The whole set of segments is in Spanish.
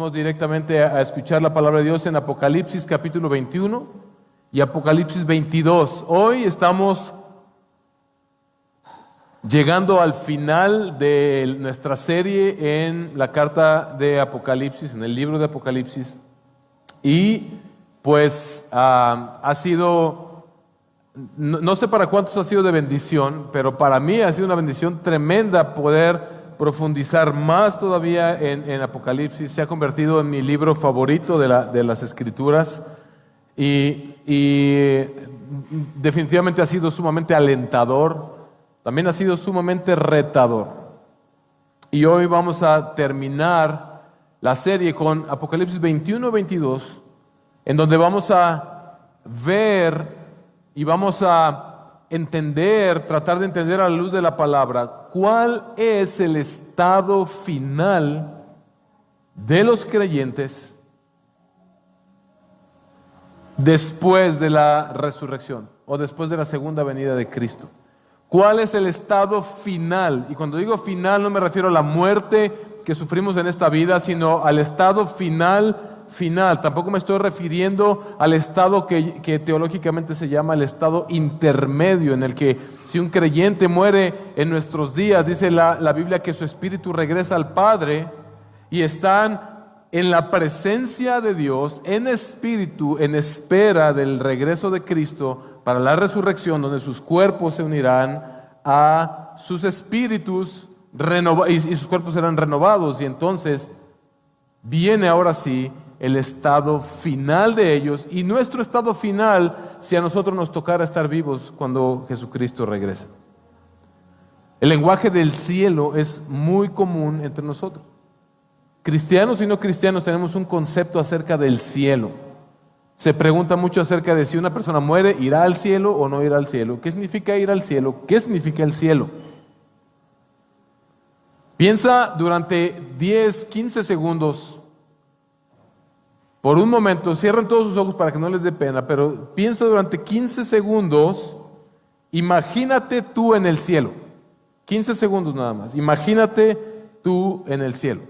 Vamos directamente a escuchar la palabra de Dios en Apocalipsis capítulo 21 y Apocalipsis 22. Hoy estamos llegando al final de nuestra serie en la carta de Apocalipsis, en el libro de Apocalipsis. Y pues ha sido, no sé para cuántos ha sido de bendición, pero para mí ha sido una bendición tremenda poder profundizar más todavía en Apocalipsis. Se ha convertido en mi libro favorito de las Escrituras y definitivamente ha sido sumamente alentador, también ha sido sumamente retador. Y hoy vamos a terminar la serie con Apocalipsis 21-22, en donde vamos a ver y vamos a tratar de entender a la luz de la palabra, cuál es el estado final de los creyentes después de la resurrección o después de la segunda venida de Cristo. ¿Cuál es el estado final? Y cuando digo final no me refiero a la muerte que sufrimos en esta vida, sino al estado final. Tampoco me estoy refiriendo al estado que teológicamente se llama el estado intermedio, en el que si un creyente muere en nuestros días, dice la Biblia que su espíritu regresa al Padre y están en la presencia de Dios, en espíritu, en espera del regreso de Cristo para la resurrección, donde sus cuerpos se unirán a sus espíritus y sus cuerpos serán renovados, y entonces viene ahora sí el estado final de ellos y nuestro estado final si a nosotros nos tocara estar vivos cuando Jesucristo regrese. El lenguaje del cielo es muy común entre nosotros. Cristianos y no cristianos tenemos un concepto acerca del cielo. Se pregunta mucho acerca de si una persona muere, ¿irá al cielo o no irá al cielo? ¿Qué significa ir al cielo? ¿Qué significa el cielo? Piensa durante 10, 15 segundos. Por un momento, cierren todos sus ojos para que no les dé pena, pero piensa durante 15 segundos, imagínate tú en el cielo. 15 segundos nada más, imagínate tú en el cielo.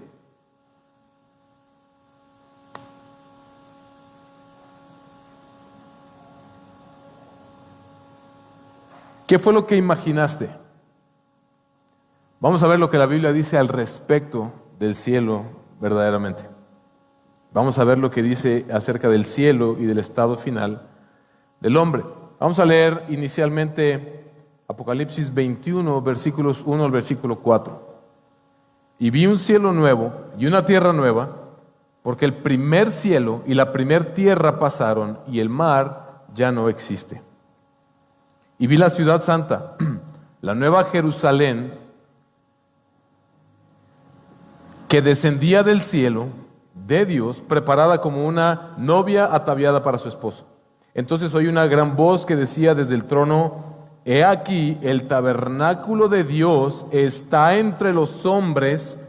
¿Qué fue lo que imaginaste? Vamos a ver lo que la Biblia dice al respecto del cielo verdaderamente. Vamos a ver lo que dice acerca del cielo y del estado final del hombre. Vamos a leer inicialmente Apocalipsis 21, versículos 1 al versículo 4. Y vi un cielo nuevo y una tierra nueva, porque el primer cielo y la primer tierra pasaron y el mar ya no existe. Y vi la ciudad santa, la nueva Jerusalén, que descendía del cielo de Dios, preparada como una novia ataviada para su esposo. Entonces oí una gran voz que decía desde el trono: He aquí, el tabernáculo de Dios está entre los hombres,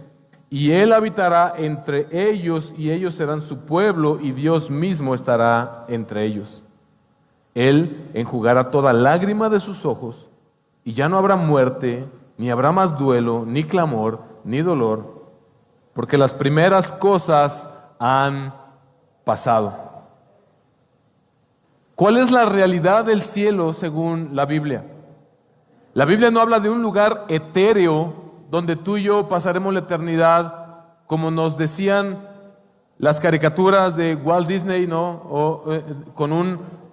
y Él habitará entre ellos, y ellos serán su pueblo, y Dios mismo estará entre ellos. Él enjugará toda lágrima de sus ojos, y ya no habrá muerte, ni habrá más duelo, ni clamor, ni dolor, porque las primeras cosas han pasado. ¿Cuál es la realidad del cielo según la Biblia? La Biblia no habla de un lugar etéreo donde tú y yo pasaremos la eternidad, como nos decían las caricaturas de Walt Disney, ¿no?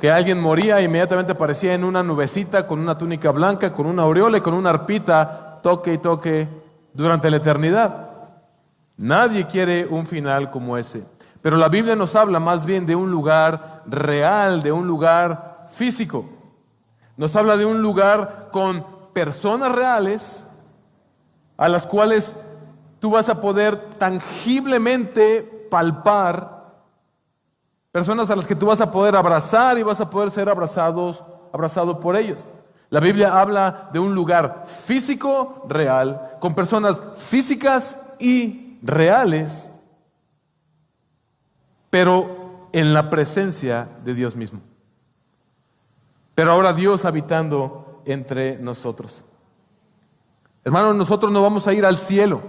Que alguien moría e inmediatamente aparecía en una nubecita con una túnica blanca, con una aureola y con una arpita, toque y toque durante la eternidad. Nadie quiere un final como ese. Pero la Biblia nos habla más bien de un lugar real, de un lugar físico. Nos habla de un lugar con personas reales a las cuales tú vas a poder tangiblemente palpar, personas a las que tú vas a poder abrazar y vas a poder ser abrazado por ellos. La Biblia habla de un lugar físico real, con personas físicas y reales, pero en la presencia de Dios mismo. Pero ahora Dios habitando entre nosotros. Hermanos, nosotros no vamos a ir al cielo.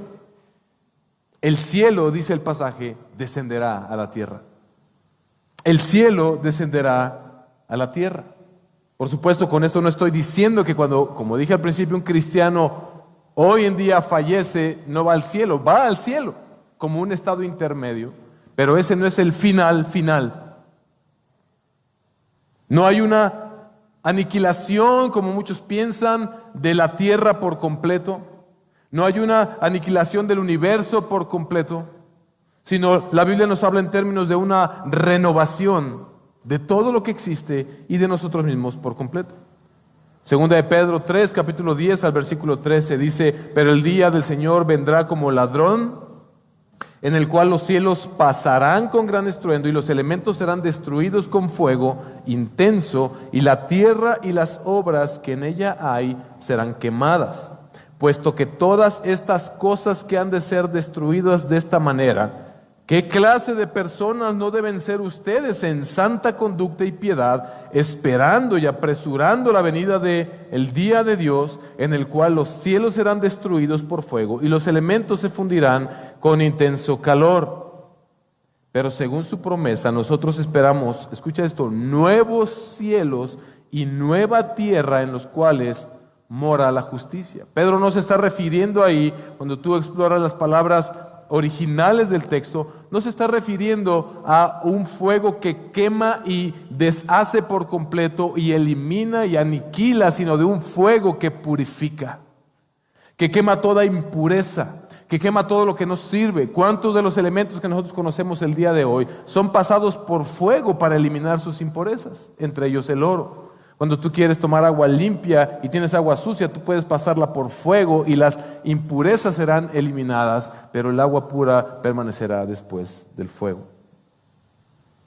el cielo, dice el pasaje, descenderá a la tierra. El cielo descenderá a la tierra. Por supuesto, con esto no estoy diciendo que cuando, como dije al principio, un cristiano hoy en día fallece, no va al cielo como un estado intermedio, pero ese no es el final. No hay una aniquilación, como muchos piensan, de la tierra por completo. No hay una aniquilación del universo por completo, sino la Biblia nos habla en términos de una renovación de todo lo que existe y de nosotros mismos por completo. Segunda de Pedro 3, capítulo 10 al versículo 13 dice: pero el día del Señor vendrá como ladrón, en el cual los cielos pasarán con gran estruendo y los elementos serán destruidos con fuego intenso, y la tierra y las obras que en ella hay serán quemadas. Puesto que todas estas cosas que han de ser destruidas de esta manera, ¿qué clase de personas no deben ser ustedes en santa conducta y piedad, esperando y apresurando la venida del día de Dios, en el cual los cielos serán destruidos por fuego y los elementos se fundirán con intenso calor? Pero según su promesa, nosotros esperamos, escucha esto, nuevos cielos y nueva tierra en los cuales mora la justicia. Pedro no se está refiriendo ahí, cuando tú exploras las palabras originales del texto, no se está refiriendo a un fuego que quema y deshace por completo y elimina y aniquila, sino de un fuego que purifica, que quema toda impureza, que quema todo lo que nos sirve. ¿Cuántos de los elementos que nosotros conocemos el día de hoy son pasados por fuego para eliminar sus impurezas? Entre ellos el oro. Cuando tú quieres tomar agua limpia y tienes agua sucia, tú puedes pasarla por fuego y las impurezas serán eliminadas, pero el agua pura permanecerá después del fuego.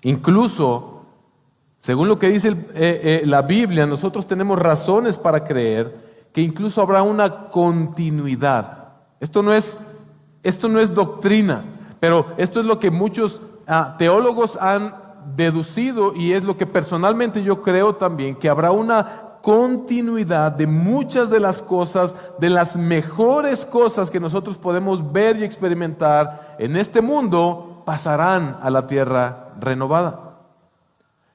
Incluso, según lo que dice la Biblia, nosotros tenemos razones para creer que incluso habrá una continuidad. Esto no es doctrina, pero esto es lo que muchos teólogos han deducido, y es lo que personalmente yo creo también, que habrá una continuidad de muchas de las cosas, de las mejores cosas que nosotros podemos ver y experimentar en este mundo, pasarán a la tierra renovada.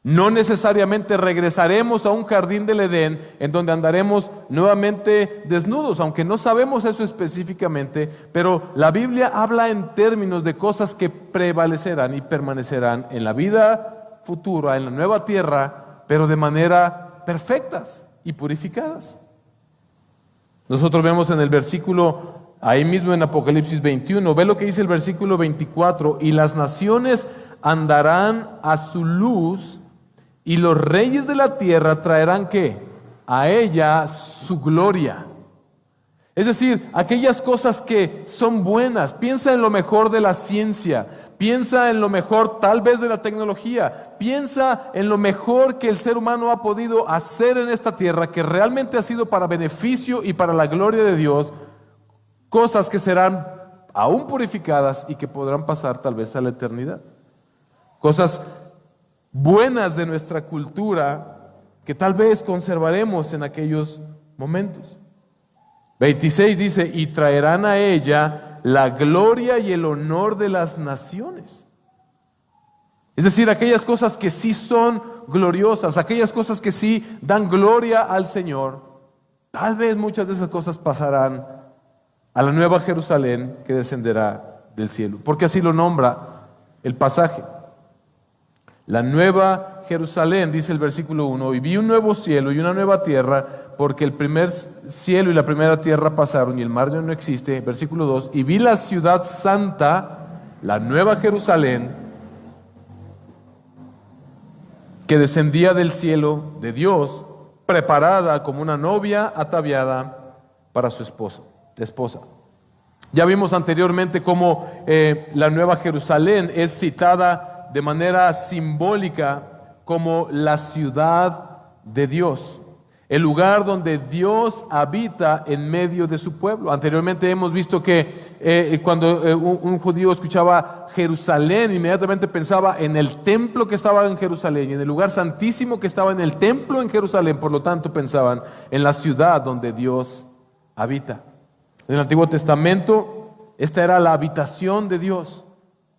No necesariamente regresaremos a un jardín del Edén en donde andaremos nuevamente desnudos, aunque no sabemos eso específicamente, pero la Biblia habla en términos de cosas que prevalecerán y permanecerán en la vida futura, en la nueva tierra, pero de manera perfectas y purificadas. Nosotros vemos en el versículo, ahí mismo en Apocalipsis 21, ve lo que dice el versículo 24: y las naciones andarán a su luz, y los reyes de la tierra traerán ¿qué? A ella su gloria. Es decir, aquellas cosas que son buenas. Piensa en lo mejor de la ciencia, piensa en lo mejor tal vez de la tecnología, piensa en lo mejor que el ser humano ha podido hacer en esta tierra, que realmente ha sido para beneficio y para la gloria de Dios, cosas que serán aún purificadas y que podrán pasar tal vez a la eternidad. Cosas buenas de nuestra cultura que tal vez conservaremos en aquellos momentos. 26 dice: y traerán a ella la gloria y el honor de las naciones. Es decir, aquellas cosas que sí son gloriosas, aquellas cosas que sí dan gloria al Señor, tal vez muchas de esas cosas pasarán a la nueva Jerusalén que descenderá del cielo, porque así lo nombra el pasaje. La nueva Jerusalén, dice el versículo 1, y vi un nuevo cielo y una nueva tierra, porque el primer cielo y la primera tierra pasaron y el mar ya no existe. Versículo 2, y vi la ciudad santa, la nueva Jerusalén, que descendía del cielo de Dios, preparada como una novia ataviada para su esposa. Ya vimos anteriormente cómo la nueva Jerusalén es citada de manera simbólica como la ciudad de Dios, el lugar donde Dios habita en medio de su pueblo. Anteriormente hemos visto que cuando un judío escuchaba Jerusalén, inmediatamente pensaba en el templo que estaba en Jerusalén y en el lugar santísimo que estaba en el templo en Jerusalén. Por lo tanto pensaban en la ciudad donde Dios habita. En el Antiguo Testamento esta era la habitación de Dios,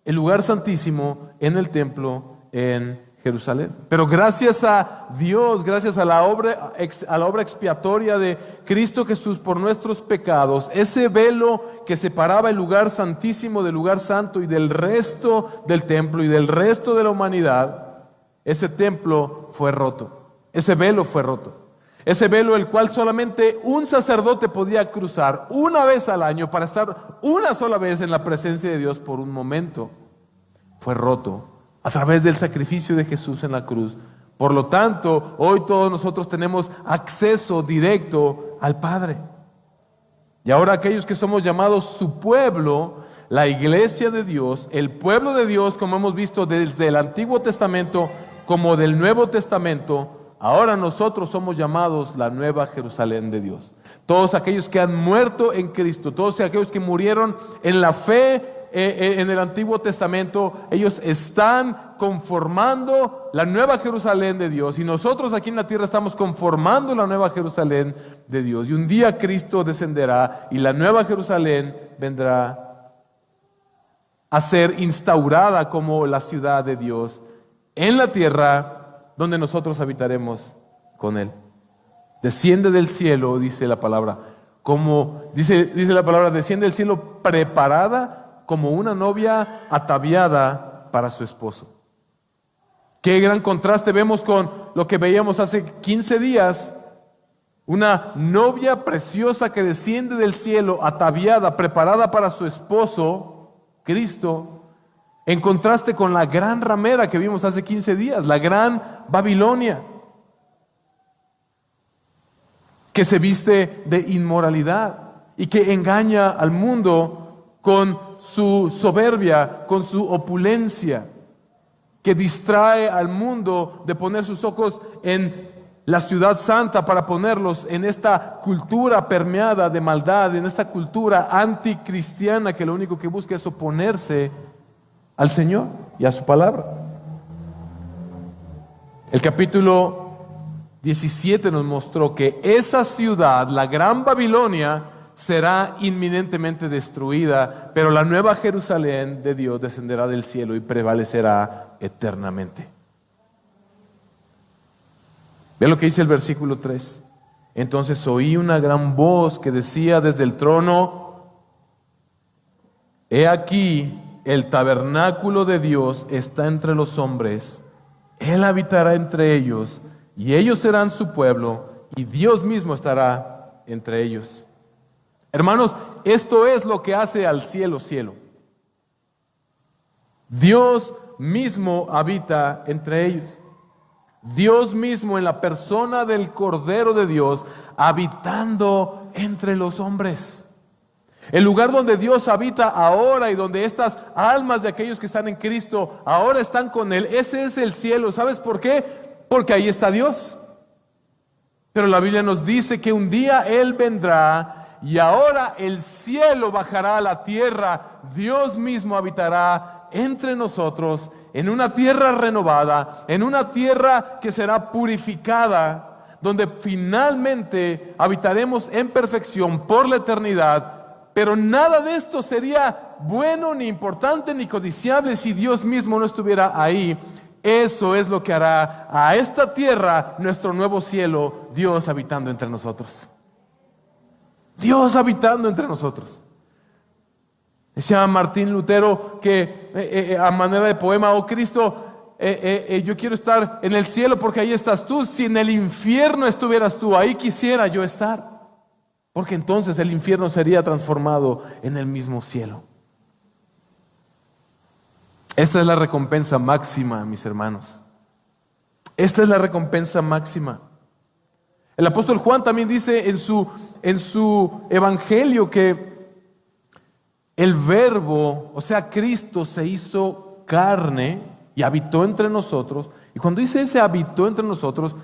el lugar santísimo en el templo en Jerusalén. Pero gracias a Dios, gracias a la obra expiatoria de Cristo Jesús por nuestros pecados, ese velo que separaba el lugar santísimo del lugar santo y del resto del templo y del resto de la humanidad, ese templo fue roto, ese velo fue roto. Ese velo el cual solamente un sacerdote podía cruzar una vez al año para estar una sola vez en la presencia de Dios por un momento, fue roto a través del sacrificio de Jesús en la cruz. Por lo tanto, hoy todos nosotros tenemos acceso directo al Padre. Y ahora aquellos que somos llamados su pueblo, la iglesia de Dios, el pueblo de Dios, como hemos visto desde el Antiguo Testamento como del Nuevo Testamento, ahora nosotros somos llamados la Nueva Jerusalén de Dios. Todos aquellos que han muerto en Cristo, todos aquellos que murieron en la fe en el Antiguo Testamento, ellos están conformando la Nueva Jerusalén de Dios. Y nosotros aquí en la tierra estamos conformando la Nueva Jerusalén de Dios. Y un día Cristo descenderá y la Nueva Jerusalén vendrá a ser instaurada como la ciudad de Dios en la tierra, donde nosotros habitaremos con Él. Desciende del cielo, dice la palabra, como dice la palabra, desciende del cielo preparada como una novia ataviada para su esposo. Qué gran contraste vemos con lo que veíamos hace 15 días. Una novia preciosa que desciende del cielo, ataviada, preparada para su esposo, Cristo, en contraste con la gran ramera que vimos hace 15 días, la gran Babilonia, que se viste de inmoralidad y que engaña al mundo con su soberbia, con su opulencia, que distrae al mundo de poner sus ojos en la ciudad santa para ponerlos en esta cultura permeada de maldad, en esta cultura anticristiana que lo único que busca es oponerse al Señor y a su palabra. El capítulo 17 nos mostró que esa ciudad, la gran Babilonia, será inminentemente destruida, pero la nueva Jerusalén de Dios descenderá del cielo y prevalecerá eternamente. Ve lo que dice el versículo 3. Entonces oí una gran voz que decía desde el trono: he aquí, el tabernáculo de Dios está entre los hombres, Él habitará entre ellos, y ellos serán su pueblo, y Dios mismo estará entre ellos. Hermanos, esto es lo que hace al cielo cielo. Dios mismo habita entre ellos. Dios mismo en la persona del Cordero de Dios habitando entre los hombres. El lugar donde Dios habita ahora y donde estas almas de aquellos que están en Cristo ahora están con Él, ese es el cielo. ¿Sabes por qué? Porque ahí está Dios. Pero la Biblia nos dice que un día Él vendrá y ahora el cielo bajará a la tierra. Dios mismo habitará entre nosotros en una tierra renovada, en una tierra que será purificada, donde finalmente habitaremos en perfección por la eternidad. Pero nada de esto sería bueno, ni importante, ni codiciable si Dios mismo no estuviera ahí. Eso es lo que hará a esta tierra nuestro nuevo cielo, Dios habitando entre nosotros. Dios habitando entre nosotros. Decía Martín Lutero que a manera de poema: oh Cristo, yo quiero estar en el cielo porque ahí estás tú. Si en el infierno estuvieras tú, ahí quisiera yo estar, porque entonces el infierno sería transformado en el mismo cielo. Esta es la recompensa máxima, mis hermanos. Esta es la recompensa máxima. El apóstol Juan también dice en su evangelio que el Verbo, o sea Cristo, se hizo carne y habitó entre nosotros. Y cuando dice ese habitó entre nosotros,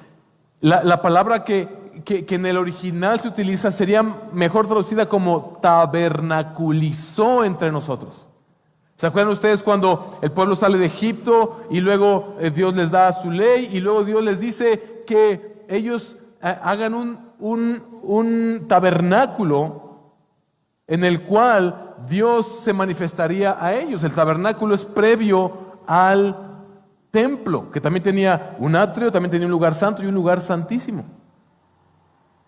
la palabra que en el original se utiliza sería mejor traducida como tabernaculizó entre nosotros. ¿Se acuerdan ustedes cuando el pueblo sale de Egipto y luego Dios les da su ley y luego Dios les dice que ellos hagan un tabernáculo en el cual Dios se manifestaría a ellos. El tabernáculo es previo al templo, que también tenía un atrio, también tenía un lugar santo y un lugar santísimo.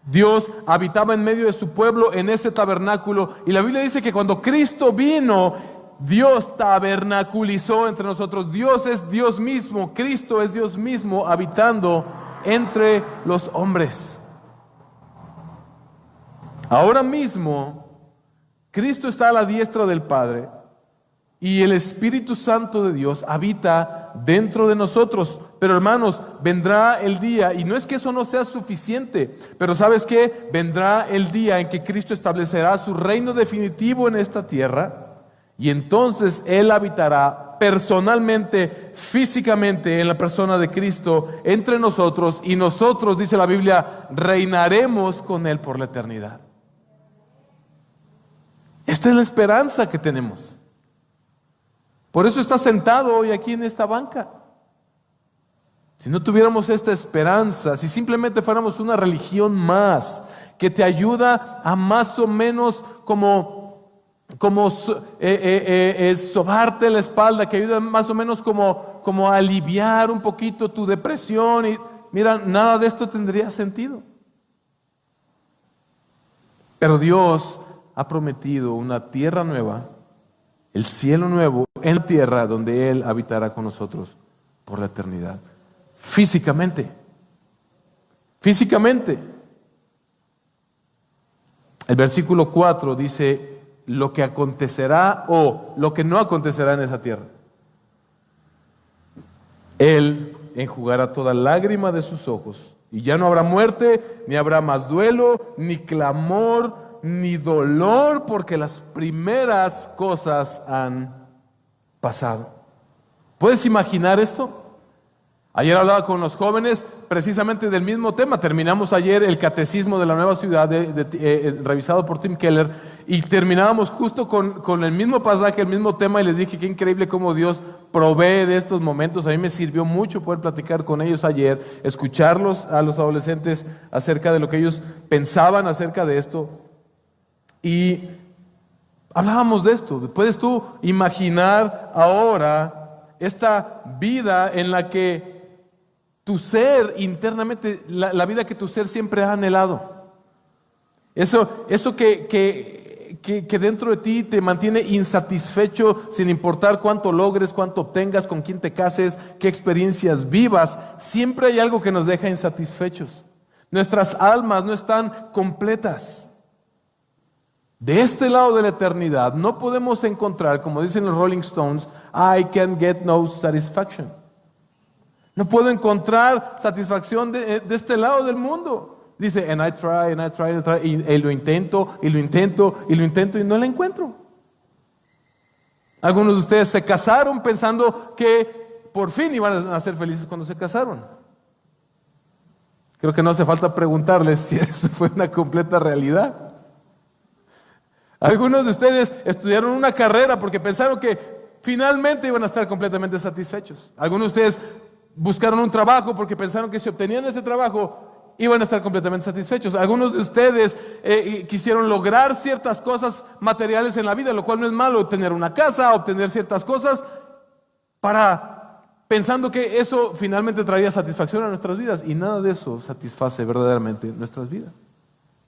Dios habitaba en medio de su pueblo en ese tabernáculo, y la Biblia dice que cuando Cristo vino, Dios tabernaculizó entre nosotros. Dios es Dios mismo, Cristo es Dios mismo habitando entre los hombres. Ahora mismo, Cristo está a la diestra del Padre y el Espíritu Santo de Dios habita dentro de nosotros. Pero hermanos, vendrá el día, y no es que eso no sea suficiente, pero ¿sabes qué? Vendrá el día en que Cristo establecerá su reino definitivo en esta tierra, y entonces Él habitará personalmente, físicamente, en la persona de Cristo, entre nosotros, y nosotros, dice la Biblia, reinaremos con Él por la eternidad. Esta es la esperanza que tenemos. Por eso estás sentado hoy aquí en esta banca. Si no tuviéramos esta esperanza, si simplemente fuéramos una religión más que te ayuda a más o menos sobarte la espalda, que ayuda más o menos como a aliviar un poquito tu depresión, y mira, nada de esto tendría sentido. Pero Dios ha prometido una tierra nueva, el cielo nuevo en la tierra donde Él habitará con nosotros por la eternidad. Físicamente. El versículo 4 dice lo que acontecerá o lo que no acontecerá en esa tierra. Él enjugará toda lágrima de sus ojos, y ya no habrá muerte, ni habrá más duelo, ni clamor, ni dolor, porque las primeras cosas han pasado. ¿Puedes imaginar esto? Ayer hablaba con los jóvenes precisamente del mismo tema. Terminamos ayer el Catecismo de la Nueva Ciudad, revisado por Tim Keller, y terminábamos justo con el mismo pasaje, el mismo tema, y les dije qué increíble cómo Dios provee de estos momentos. A mí me sirvió mucho poder platicar con ellos ayer, escucharlos a los adolescentes acerca de lo que ellos pensaban acerca de esto. Y hablábamos de esto. ¿Puedes tú imaginar ahora esta vida en la que tu ser internamente, la vida que tu ser siempre ha anhelado? Eso que dentro de ti te mantiene insatisfecho sin importar cuánto logres, cuánto obtengas, con quién te cases, qué experiencias vivas. Siempre hay algo que nos deja insatisfechos. Nuestras almas no están completas. De este lado de la eternidad no podemos encontrar, como dicen los Rolling Stones, I can get no satisfaction. No puedo encontrar satisfacción de este lado del mundo. Dice, and I try, y lo intento, y lo intento, y lo intento, y no la encuentro. Algunos de ustedes se casaron pensando que por fin iban a ser felices cuando se casaron. Creo que no hace falta preguntarles si eso fue una completa realidad. Algunos de ustedes estudiaron una carrera porque pensaron que finalmente iban a estar completamente satisfechos. Algunos de ustedes buscaron un trabajo porque pensaron que si obtenían ese trabajo iban a estar completamente satisfechos. Algunos de ustedes quisieron lograr ciertas cosas materiales en la vida, lo cual no es malo, obtener una casa, obtener ciertas cosas, pensando que eso finalmente traería satisfacción a nuestras vidas, y nada de eso satisface verdaderamente nuestras vidas.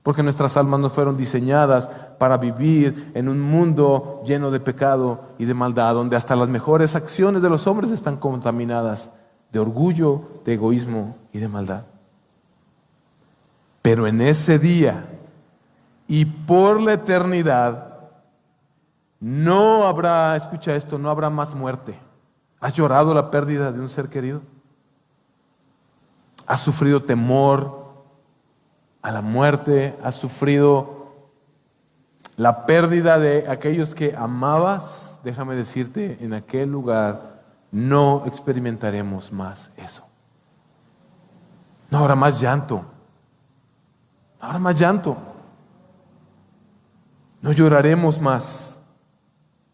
Porque nuestras almas no fueron diseñadas para vivir en un mundo lleno de pecado y de maldad, donde hasta las mejores acciones de los hombres están contaminadas de orgullo, de egoísmo y de maldad. Pero en ese día y por la eternidad no habrá, escucha esto, no habrá más muerte. ¿Has llorado la pérdida de un ser querido? ¿Has sufrido temor a la muerte? ¿Has sufrido la pérdida de aquellos que amabas? Déjame decirte, en aquel lugar no experimentaremos más eso. No habrá más llanto. No habrá más llanto. No lloraremos más.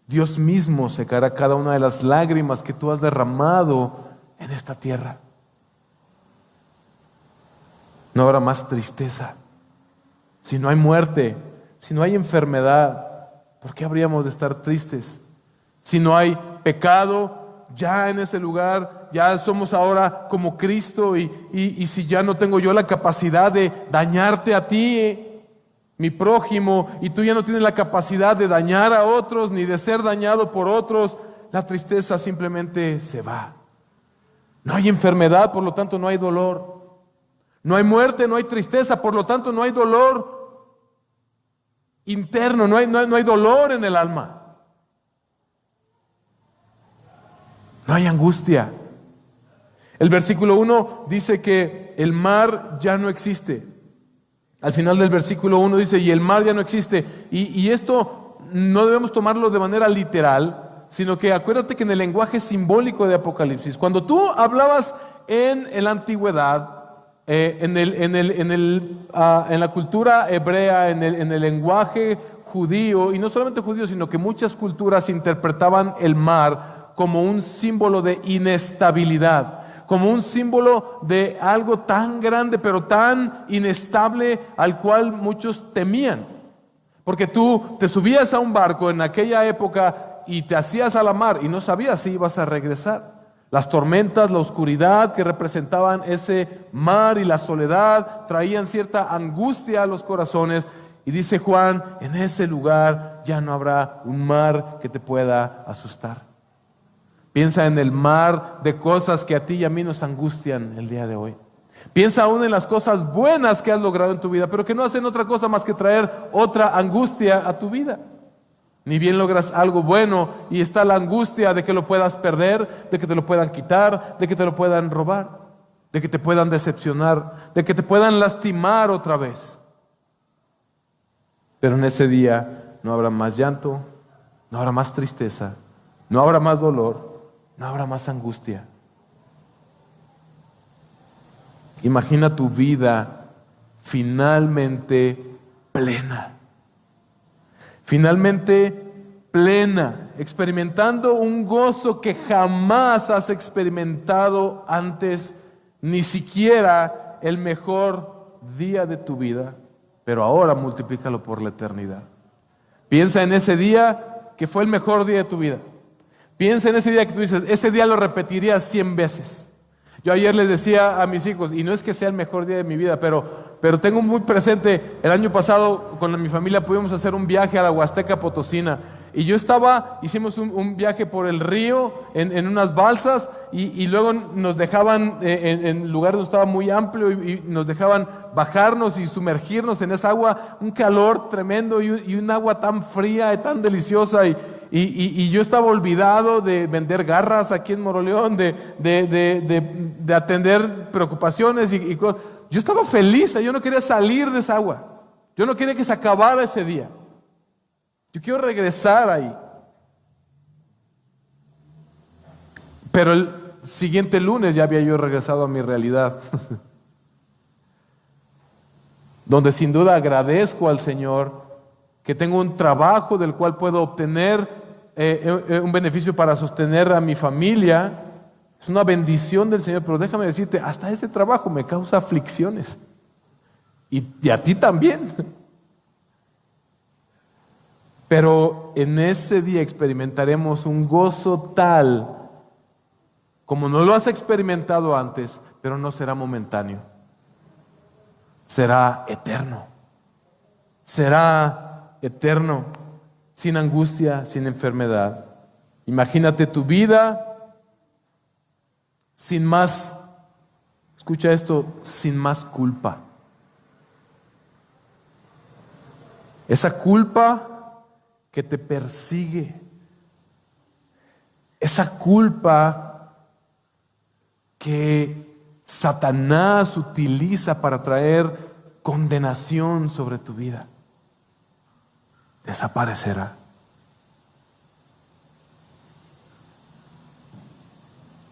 Dios mismo secará cada una de las lágrimas que tú has derramado en esta tierra. No habrá más tristeza. Si no hay muerte, si no hay enfermedad, ¿por qué habríamos de estar tristes? Si no hay pecado ya en ese lugar, ya somos ahora como Cristo y si ya no tengo yo la capacidad de dañarte a ti, mi prójimo, y tú ya no tienes la capacidad de dañar a otros ni de ser dañado por otros, la tristeza simplemente se va. No hay enfermedad, por lo tanto no hay dolor. No hay muerte, no hay tristeza, por lo tanto no hay dolor interno, no hay dolor en el alma. No hay angustia. El versículo 1 dice que el mar ya no existe. Al final del versículo 1 dice, y el mar ya no existe. Y esto no debemos tomarlo de manera literal, sino que acuérdate que en el lenguaje simbólico de Apocalipsis, cuando tú hablabas en la antigüedad, en la cultura hebrea, en el lenguaje judío, y no solamente judío, sino que muchas culturas interpretaban el mar como un símbolo de inestabilidad, como un símbolo de algo tan grande pero tan inestable al cual muchos temían. Porque tú te subías a un barco en aquella época y te hacías a la mar y no sabías si ibas a regresar. Las tormentas, la oscuridad que representaban ese mar y la soledad traían cierta angustia a los corazones. Y dice Juan, en ese lugar ya no habrá un mar que te pueda asustar. Piensa en el mar de cosas que a ti y a mí nos angustian el día de hoy. Piensa aún en las cosas buenas que has logrado en tu vida, pero que no hacen otra cosa más que traer otra angustia a tu vida. Ni bien logras algo bueno y está la angustia de que lo puedas perder, de que te lo puedan quitar, de que te lo puedan robar, de que te puedan decepcionar, de que te puedan lastimar otra vez. Pero en ese día no habrá más llanto, no habrá más tristeza, no habrá más dolor, no habrá más angustia. Imagina tu vida finalmente plena. Finalmente plena, experimentando un gozo que jamás has experimentado antes, ni siquiera el mejor día de tu vida, pero ahora multiplícalo por la eternidad. Piensa en ese día que fue el mejor día de tu vida. Piensa en ese día que tú dices, ese día lo repetirías 100 veces. Yo ayer les decía a mis hijos, y no es que sea el mejor día de mi vida, pero tengo muy presente, el año pasado con mi familia pudimos hacer un viaje a la Huasteca Potosina, y hicimos un viaje por el río en unas balsas, y luego nos dejaban en lugares donde estaba muy amplio, y nos dejaban bajarnos y sumergirnos en esa agua, un calor tremendo y un agua tan fría y tan deliciosa, y yo estaba olvidado de vender garras aquí en Moroleón, de atender preocupaciones y cosas. Yo estaba feliz, yo no quería salir de esa agua. Yo no quería que se acabara ese día. Yo quiero regresar ahí. Pero el siguiente lunes ya había yo regresado a mi realidad. Donde sin duda agradezco al Señor que tengo un trabajo del cual puedo obtener un beneficio para sostener a mi familia. Es una bendición del Señor, pero déjame decirte, hasta ese trabajo me causa aflicciones. Y a ti también. Pero en ese día experimentaremos un gozo tal como no lo has experimentado antes, pero no será momentáneo. Será eterno. Será eterno, sin angustia, sin enfermedad. Imagínate tu vida sin más, escucha esto, sin más culpa. Esa culpa que te persigue, esa culpa que Satanás utiliza para traer condenación sobre tu vida, desaparecerá.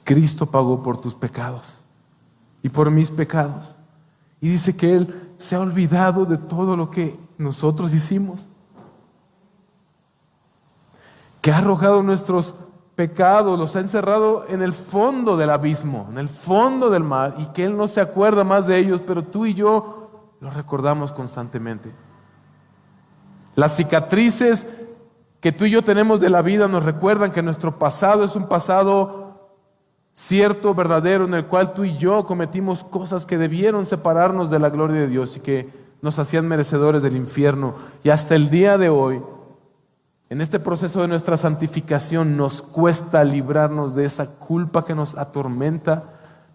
Cristo pagó por tus pecados y por mis pecados. Y dice que Él se ha olvidado de todo lo que nosotros hicimos. Que ha arrojado nuestros pecados, los ha encerrado en el fondo del abismo, en el fondo del mar, y que Él no se acuerda más de ellos, pero tú y yo los recordamos constantemente. Las cicatrices que tú y yo tenemos de la vida nos recuerdan que nuestro pasado es un pasado cierto, verdadero, en el cual tú y yo cometimos cosas que debieron separarnos de la gloria de Dios y que nos hacían merecedores del infierno. Y hasta el día de hoy, en este proceso de nuestra santificación, nos cuesta librarnos de esa culpa que nos atormenta.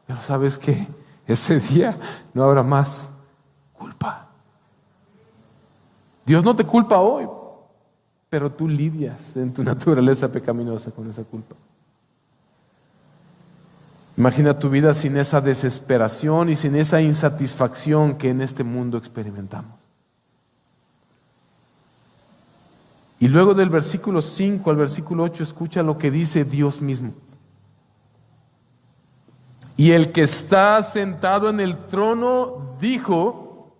Pero ¿sabes qué? Ese día no habrá más culpa. Dios no te culpa hoy, pero tú lidias en tu naturaleza pecaminosa con esa culpa. Imagina tu vida sin esa desesperación y sin esa insatisfacción que en este mundo experimentamos. Y luego del versículo 5 al versículo 8, escucha lo que dice Dios mismo. Y el que está sentado en el trono dijo: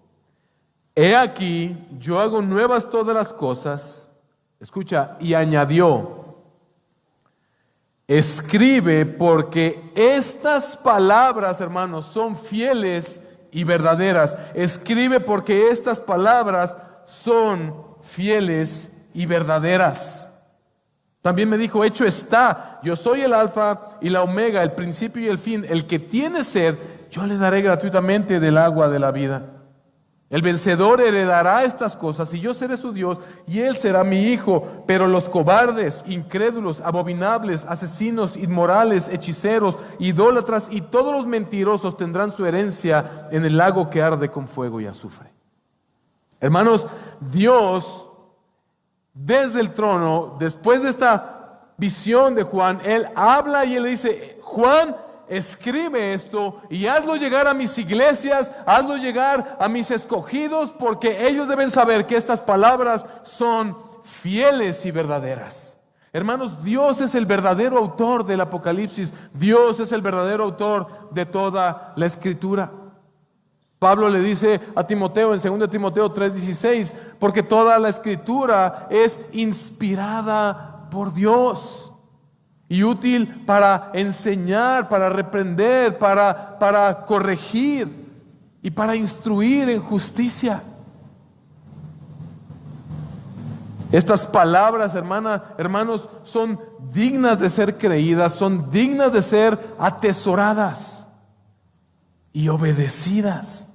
he aquí, yo hago nuevas todas las cosas. Escucha, y añadió: escribe, porque estas palabras, hermanos, son fieles y verdaderas. Escribe, porque estas palabras son fieles y verdaderas. También me dijo: hecho está, yo soy el alfa y la omega, el principio y el fin. El que tiene sed, yo le daré gratuitamente del agua de la vida. El vencedor heredará estas cosas y yo seré su Dios y él será mi hijo. Pero los cobardes, incrédulos, abominables, asesinos, inmorales, hechiceros, idólatras y todos los mentirosos tendrán su herencia en el lago que arde con fuego y azufre. Hermanos, Dios desde el trono, después de esta visión de Juan, Él habla y Él le dice: Juan, escribe esto y hazlo llegar a mis iglesias, hazlo llegar a mis escogidos, porque ellos deben saber que estas palabras son fieles y verdaderas. Hermanos, Dios es el verdadero autor del Apocalipsis. Dios es el verdadero autor de toda la Escritura. Pablo le dice a Timoteo en 2 Timoteo 3:16, porque toda la Escritura es inspirada por Dios y útil para enseñar, para reprender, para corregir y para instruir en justicia. Estas palabras, hermanos, son dignas de ser creídas, son dignas de ser atesoradas y obedecidas.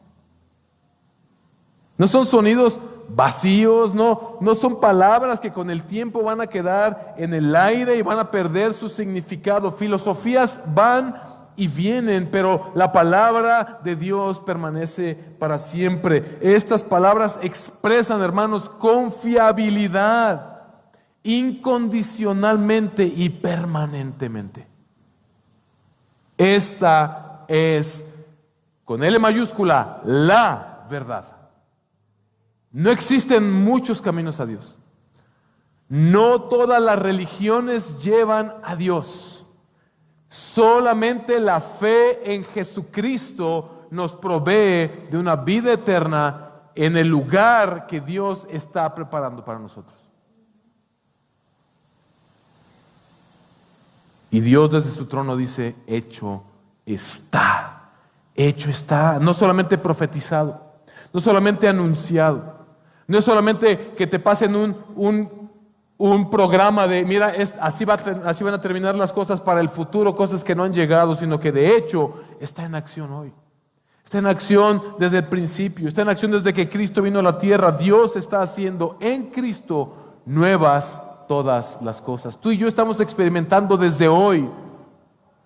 No son sonidos vacíos, no son palabras que con el tiempo van a quedar en el aire y van a perder su significado. Filosofías van y vienen, pero la palabra de Dios permanece para siempre. Estas palabras expresan, hermanos, confiabilidad, incondicionalmente y permanentemente. Esta es, con L mayúscula, la verdad. No existen muchos caminos a Dios. No todas las religiones llevan a Dios. Solamente la fe en Jesucristo nos provee de una vida eterna en el lugar que Dios está preparando para nosotros. Y Dios desde su trono dice: hecho está. Hecho está. No solamente profetizado, no solamente anunciado, no es solamente que te pasen un programa de mira, así van a terminar las cosas para el futuro, cosas que no han llegado, sino que de hecho está en acción hoy. Está en acción desde el principio, está en acción desde que Cristo vino a la tierra. Dios está haciendo en Cristo nuevas todas las cosas. Tú y yo estamos experimentando desde hoy.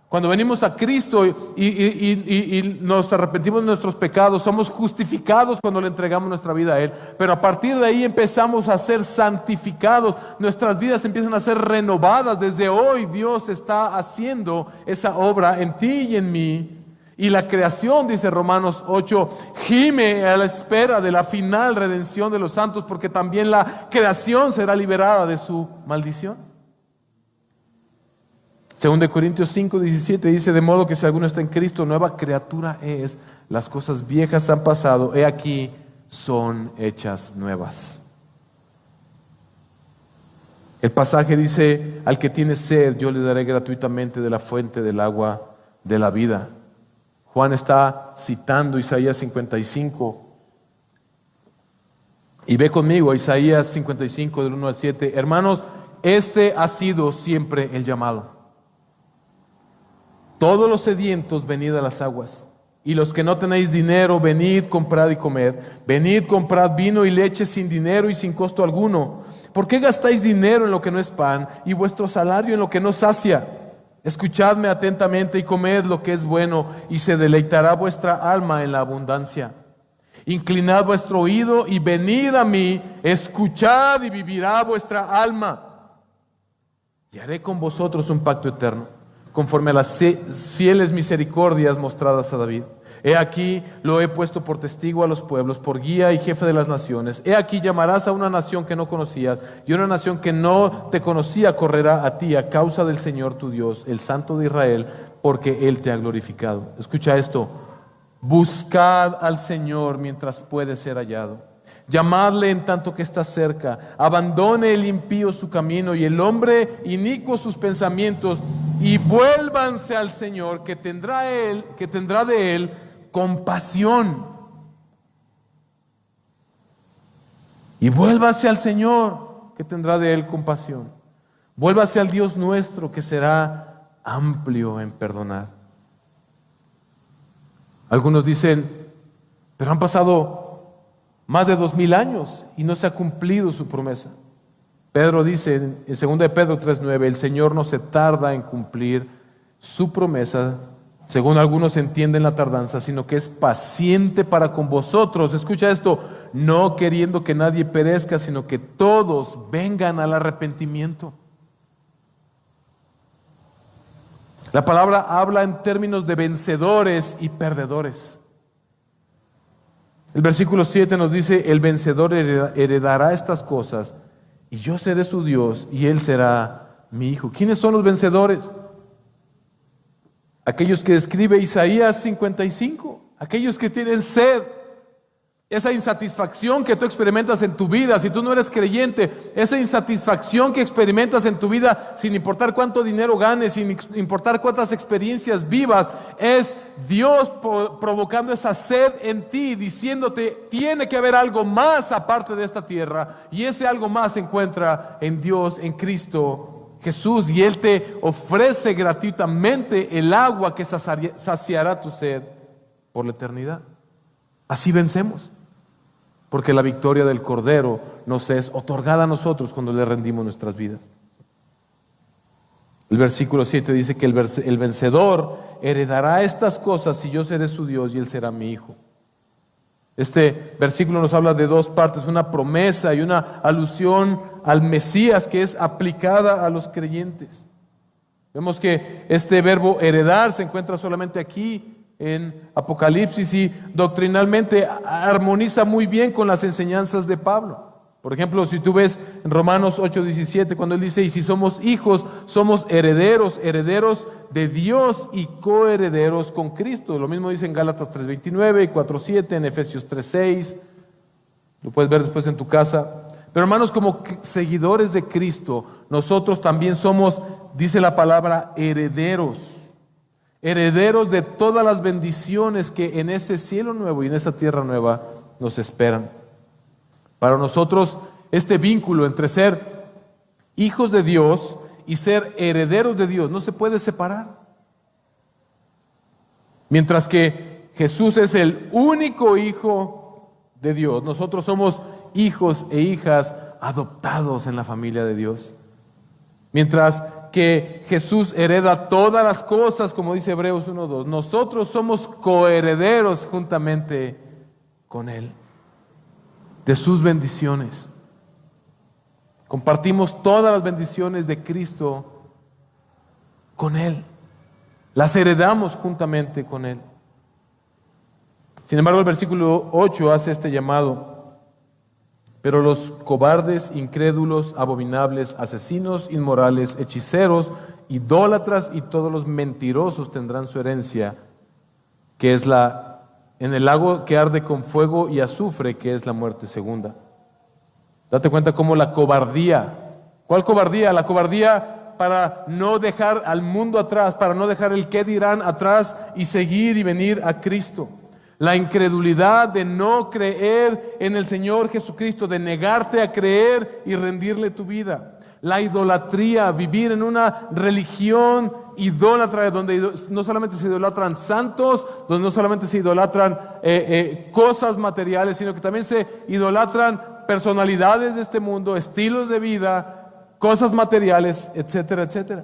Cuando venimos a Cristo y nos arrepentimos de nuestros pecados, somos justificados cuando le entregamos nuestra vida a Él. Pero a partir de ahí empezamos a ser santificados. Nuestras vidas empiezan a ser renovadas. Desde hoy Dios está haciendo esa obra en ti y en mí. Y la creación, dice Romanos 8, gime a la espera de la final redención de los santos, porque también la creación será liberada de su maldición. 2 Corintios 5, 17 dice: de modo que si alguno está en Cristo, nueva criatura es. Las cosas viejas han pasado, he aquí, son hechas nuevas. El pasaje dice: al que tiene sed, yo le daré gratuitamente de la fuente del agua de la vida. Juan está citando Isaías 55. Y ve conmigo a Isaías 55, del 1 al 7. Hermanos, este ha sido siempre el llamado. Todos los sedientos, venid a las aguas. Y los que no tenéis dinero, venid, comprad y comed. Venid, comprad vino y leche sin dinero y sin costo alguno. ¿Por qué gastáis dinero en lo que no es pan y vuestro salario en lo que no sacia? Escuchadme atentamente y comed lo que es bueno, y se deleitará vuestra alma en la abundancia. Inclinad vuestro oído y venid a mí, escuchad y vivirá vuestra alma. Y haré con vosotros un pacto eterno, conforme a las fieles misericordias mostradas a David. He aquí, lo he puesto por testigo a los pueblos, por guía y jefe de las naciones. He aquí, llamarás a una nación que no conocías, y una nación que no te conocía correrá a ti a causa del Señor tu Dios, el Santo de Israel, porque Él te ha glorificado. Escucha esto: buscad al Señor mientras puede ser hallado. Llamadle en tanto que está cerca. Abandone el impío su camino y el hombre inicuo sus pensamientos, y vuélvanse al Señor, que tendrá de él compasión. Y vuélvase al Señor, que tendrá de él compasión. Vuélvase al Dios nuestro, que será amplio en perdonar. Algunos dicen, pero han pasado más de 2000 años y no se ha cumplido su promesa. Pedro dice en 2 de Pedro 3:9, el Señor no se tarda en cumplir su promesa, según algunos entienden la tardanza, sino que es paciente para con vosotros. Escucha esto: no queriendo que nadie perezca, sino que todos vengan al arrepentimiento. La palabra habla en términos de vencedores y perdedores. El versículo 7 nos dice, el vencedor heredará estas cosas, y yo seré su Dios, y él será mi hijo. ¿Quiénes son los vencedores? Aquellos que describe Isaías 55, aquellos que tienen sed, esa insatisfacción que tú experimentas en tu vida, si tú no eres creyente, esa insatisfacción que experimentas en tu vida, sin importar cuánto dinero ganes, sin importar cuántas experiencias vivas, es Dios provocando esa sed en ti, diciéndote, tiene que haber algo más aparte de esta tierra, y ese algo más se encuentra en Dios, en Cristo Jesús, y Él te ofrece gratuitamente el agua que saciará tu sed por la eternidad. Así vencemos, porque la victoria del Cordero nos es otorgada a nosotros cuando le rendimos nuestras vidas. El versículo 7 dice que el vencedor heredará estas cosas, y yo seré su Dios y él será mi hijo. Este versículo nos habla de dos partes, una promesa y una alusión al Mesías que es aplicada a los creyentes. Vemos que este verbo heredar se encuentra solamente aquí en Apocalipsis, y doctrinalmente armoniza muy bien con las enseñanzas de Pablo. Por ejemplo, si tú ves en Romanos 8:17, cuando él dice, y si somos hijos, somos herederos, herederos de Dios y coherederos con Cristo. Lo mismo dice en Gálatas 3:29 y 4:7, en Efesios 3:6. Lo puedes ver después en tu casa. Pero hermanos, como seguidores de Cristo, nosotros también somos, dice la palabra, herederos. Herederos de todas las bendiciones que en ese cielo nuevo y en esa tierra nueva nos esperan. Para nosotros, este vínculo entre ser hijos de Dios y ser herederos de Dios no se puede separar. Mientras que Jesús es el único Hijo de Dios, nosotros somos hijos e hijas adoptados en la familia de Dios. Mientras que Jesús hereda todas las cosas, como dice Hebreos 1:2, nosotros somos coherederos juntamente con Él de sus bendiciones. Compartimos todas las bendiciones de Cristo con Él. Las heredamos juntamente con Él. Sin embargo, el versículo 8 hace este llamado. Pero los cobardes, incrédulos, abominables, asesinos, inmorales, hechiceros, idólatras y todos los mentirosos tendrán su herencia, que es en el lago que arde con fuego y azufre, que es la muerte segunda. Date cuenta cómo la cobardía. ¿Cuál cobardía? La cobardía para no dejar al mundo atrás, para no dejar el qué dirán atrás y seguir y venir a Cristo. La incredulidad de no creer en el Señor Jesucristo, de negarte a creer y rendirle tu vida. La idolatría, vivir en una religión idólatra, donde no solamente se idolatran santos, donde no solamente se idolatran cosas materiales, sino que también se idolatran personalidades de este mundo, estilos de vida, cosas materiales, etcétera, etcétera.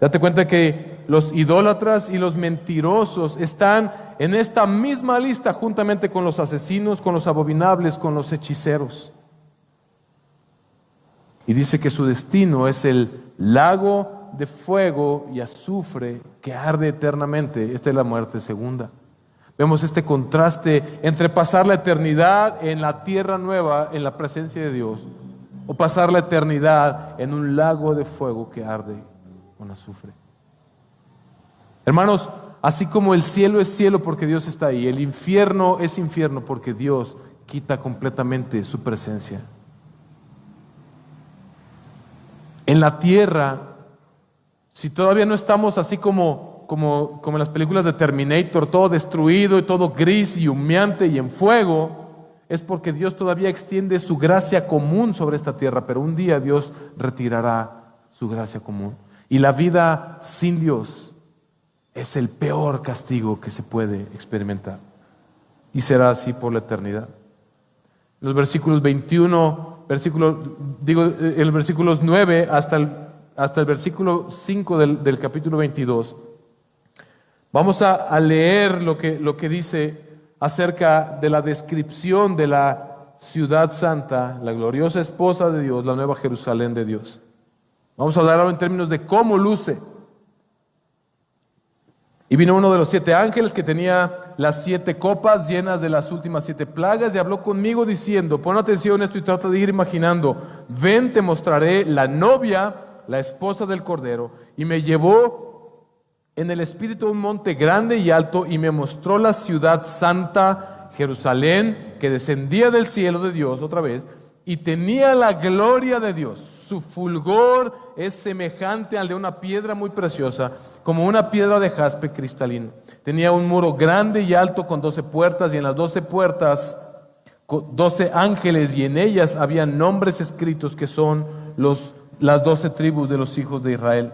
Date cuenta que los idólatras y los mentirosos están en esta misma lista juntamente con los asesinos, con los abominables, con los hechiceros. Y dice que su destino es el lago de fuego y azufre que arde eternamente. Esta es la muerte segunda. Vemos este contraste entre pasar la eternidad en la tierra nueva, en la presencia de Dios, o pasar la eternidad en un lago de fuego que arde con azufre. Hermanos, así como el cielo es cielo porque Dios está ahí, el infierno es infierno porque Dios quita completamente su presencia. En la tierra, si todavía no estamos así como en las películas de Terminator, todo destruido y todo gris y humeante y en fuego, es porque Dios todavía extiende su gracia común sobre esta tierra, pero un día Dios retirará su gracia común. Y la vida sin Dios es el peor castigo que se puede experimentar. Y será así por la eternidad. Los versículos 21, el versículos 9 hasta el versículo 5 del capítulo 22. Vamos a leer lo que dice acerca de la descripción de la ciudad santa, la gloriosa esposa de Dios, la nueva Jerusalén de Dios. Vamos a hablar ahora en términos de cómo luce. Y vino uno de los 7 ángeles que tenía las 7 copas llenas de las últimas 7 plagas y habló conmigo diciendo, pon atención a esto y trata de ir imaginando, ven, te mostraré la novia, la esposa del Cordero. Y me llevó en el espíritu a un monte grande y alto y me mostró la ciudad santa, Jerusalén, que descendía del cielo de Dios otra vez y tenía la gloria de Dios. Su fulgor es semejante al de una piedra muy preciosa, como una piedra de jaspe cristalino. Tenía un muro grande y alto con 12 puertas, y en las 12 puertas 12 ángeles, y en ellas había nombres escritos que son las 12 tribus de los hijos de Israel.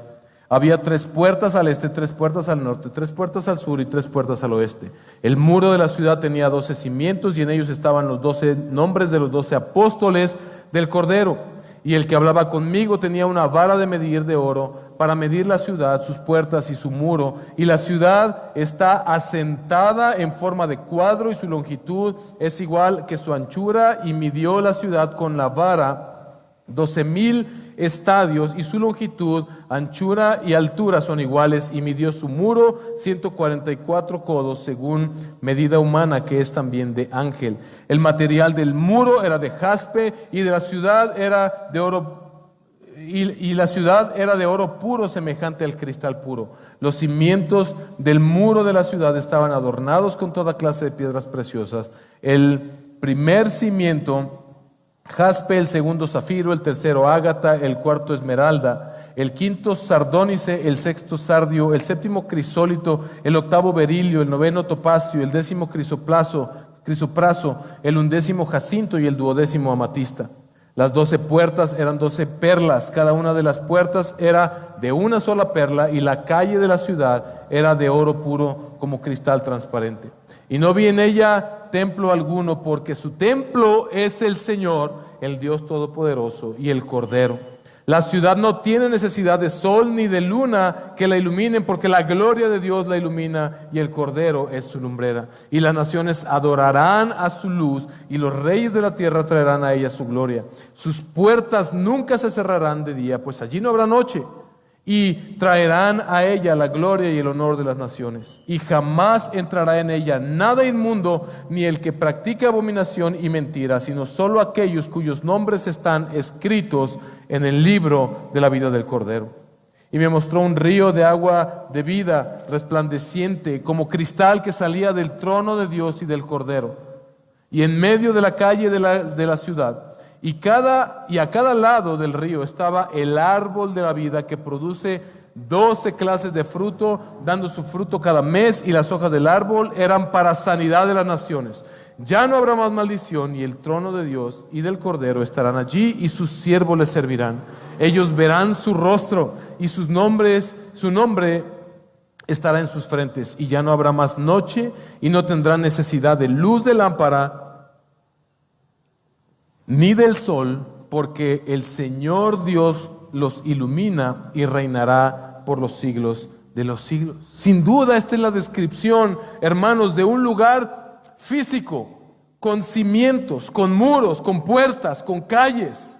Había 3 puertas al este, 3 puertas al norte, 3 puertas al sur y 3 puertas al oeste. El muro de la ciudad tenía 12 cimientos, y en ellos estaban los 12 nombres de los 12 apóstoles del Cordero. Y el que hablaba conmigo tenía una vara de medir de oro para medir la ciudad, sus puertas y su muro. Y la ciudad está asentada en forma de cuadro y su longitud es igual que su anchura. Y midió la ciudad con la vara 12,000 estadios y su longitud, anchura y altura son iguales. Y midió su muro 144 codos según medida humana, que es también de ángel. El material del muro era de jaspe y de la ciudad era de oro, y la ciudad era de oro puro, semejante al cristal puro. Los cimientos del muro de la ciudad estaban adornados con toda clase de piedras preciosas. El primer cimiento jaspe, el segundo zafiro, el tercero ágata, el cuarto esmeralda, el quinto sardónice, el sexto sardio, el séptimo crisólito, el octavo berilio, el noveno topacio, el décimo crisopraso, el undécimo jacinto y el duodécimo amatista. Las 12 puertas eran 12 perlas, cada una de las puertas era de una sola perla, y la calle de la ciudad era de oro puro como cristal transparente. Y no vi en ella templo alguno, porque su templo es el Señor, el Dios Todopoderoso, y el Cordero. La ciudad no tiene necesidad de sol ni de luna que la iluminen, porque la gloria de Dios la ilumina y el Cordero es su lumbrera. Y las naciones adorarán a su luz, y los reyes de la tierra traerán a ella su gloria. Sus puertas nunca se cerrarán de día, pues allí no habrá noche. Y traerán a ella la gloria y el honor de las naciones. Y jamás entrará en ella nada inmundo, ni el que practique abominación y mentira, sino solo aquellos cuyos nombres están escritos en el libro de la vida del Cordero. Y me mostró un río de agua de vida, resplandeciente, como cristal, que salía del trono de Dios y del Cordero. Y en medio de la calle de la ciudad, y a cada lado del río estaba el árbol de la vida, que produce 12 clases de fruto, dando su fruto cada mes, y las hojas del árbol eran para sanidad de las naciones. Ya no habrá más maldición, y el trono de Dios y del Cordero estarán allí, y sus siervos les servirán. Ellos verán su rostro, y su nombre estará en sus frentes, y ya no habrá más noche, y no tendrán necesidad de luz de lámpara, ni del sol, porque el Señor Dios los ilumina y reinará por los siglos de los siglos. Sin duda, esta es la descripción, hermanos, de un lugar físico, con cimientos, con muros, con puertas, con calles.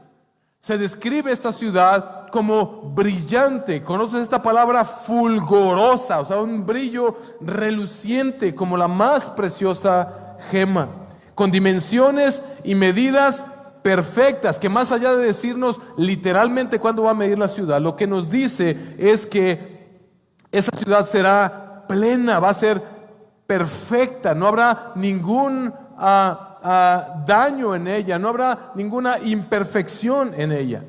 Se describe esta ciudad como brillante. ¿Conoces esta palabra? Fulgorosa, o sea, un brillo reluciente, como la más preciosa gema, con dimensiones y medidas perfectas, que más allá de decirnos literalmente cuándo va a medir la ciudad, lo que nos dice es que esa ciudad será plena, va a ser perfecta, no habrá ningún daño en ella, no habrá ninguna imperfección en ella.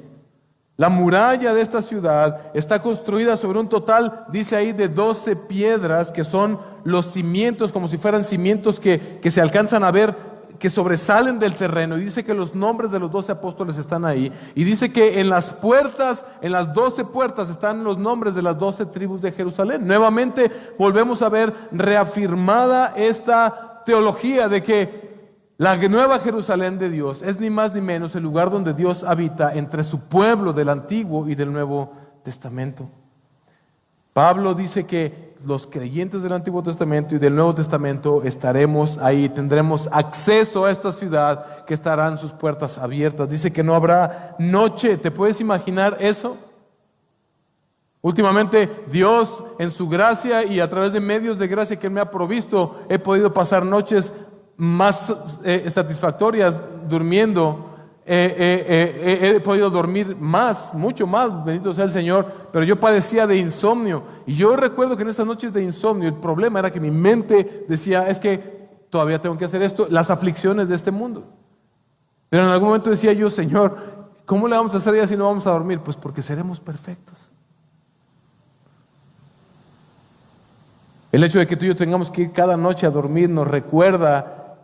La muralla de esta ciudad está construida sobre un total, dice ahí, de 12 piedras, que son los cimientos, como si fueran cimientos que se alcanzan a ver, que sobresalen del terreno, y dice que los nombres de los 12 apóstoles están ahí, y dice que en las puertas, en las 12 puertas están los nombres de las 12 tribus de Jerusalén. Nuevamente volvemos a ver reafirmada esta teología de que la nueva Jerusalén de Dios es ni más ni menos el lugar donde Dios habita entre su pueblo del Antiguo y del Nuevo Testamento. Pablo dice que los creyentes del Antiguo Testamento y del Nuevo Testamento estaremos ahí, tendremos acceso a esta ciudad, que estarán sus puertas abiertas. Dice que no habrá noche. ¿Te puedes imaginar eso? Últimamente Dios, en su gracia y a través de medios de gracia que Él me ha provisto, he podido pasar noches más satisfactorias durmiendo. He podido dormir más, mucho más, bendito sea el Señor, pero yo padecía de insomnio, y yo recuerdo que en esas noches de insomnio el problema era que mi mente decía, es que todavía tengo que hacer esto, las aflicciones de este mundo. Pero en algún momento decía yo, Señor, ¿cómo le vamos a hacer ya si no vamos a dormir? Pues porque seremos perfectos. El hecho de que tú y yo tengamos que ir cada noche a dormir nos recuerda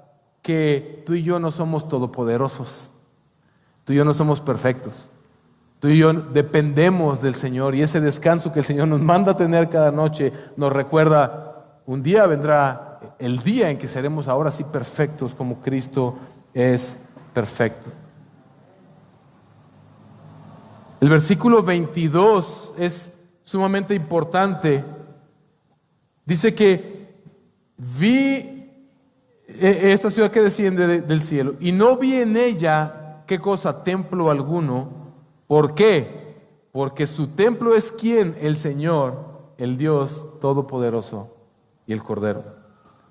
que tú y yo no somos todopoderosos. Tú y yo no somos perfectos. Tú y yo dependemos del Señor, y ese descanso que el Señor nos manda a tener cada noche nos recuerda, un día vendrá el día en que seremos ahora sí perfectos como Cristo es perfecto. El versículo 22 es sumamente importante. Dice que vi esta ciudad que desciende del cielo, y no vi en ella, ¿qué cosa? Templo alguno. ¿Por qué? Porque su templo es ¿quién? El Señor, el Dios Todopoderoso y el Cordero.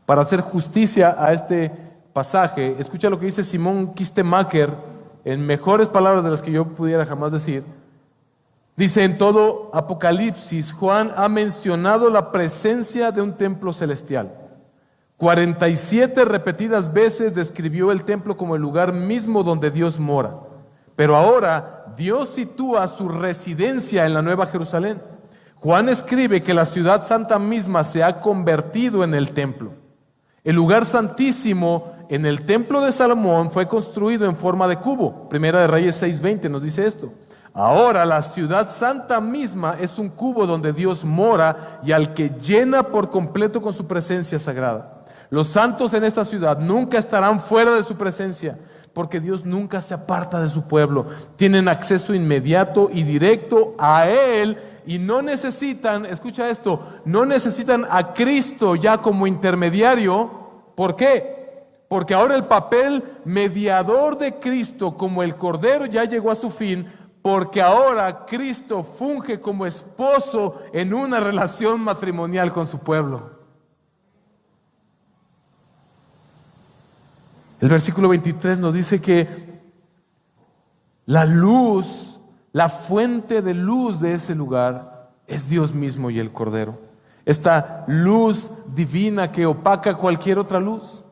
Para hacer justicia a este pasaje, escucha lo que dice Simón Kistemaker, en mejores palabras de las que yo pudiera jamás decir. Dice, en todo Apocalipsis, Juan ha mencionado la presencia de un templo celestial. 47 repetidas veces describió el templo como el lugar mismo donde Dios mora. Pero ahora Dios sitúa su residencia en la Nueva Jerusalén. Juan escribe que la ciudad santa misma se ha convertido en el templo. El lugar santísimo en el templo de Salomón fue construido en forma de cubo. Primera de Reyes 6:20 nos dice esto. Ahora la ciudad santa misma es un cubo donde Dios mora y al que llena por completo con su presencia sagrada. Los santos en esta ciudad nunca estarán fuera de su presencia, porque Dios nunca se aparta de su pueblo. Tienen acceso inmediato y directo a Él, y no necesitan, escucha esto, no necesitan a Cristo ya como intermediario. ¿Por qué? Porque ahora el papel mediador de Cristo como el Cordero ya llegó a su fin, porque ahora Cristo funge como esposo en una relación matrimonial con su pueblo. El versículo 23 nos dice que la luz, la fuente de luz de ese lugar es Dios mismo y el Cordero. Esta luz divina que opaca cualquier otra luz.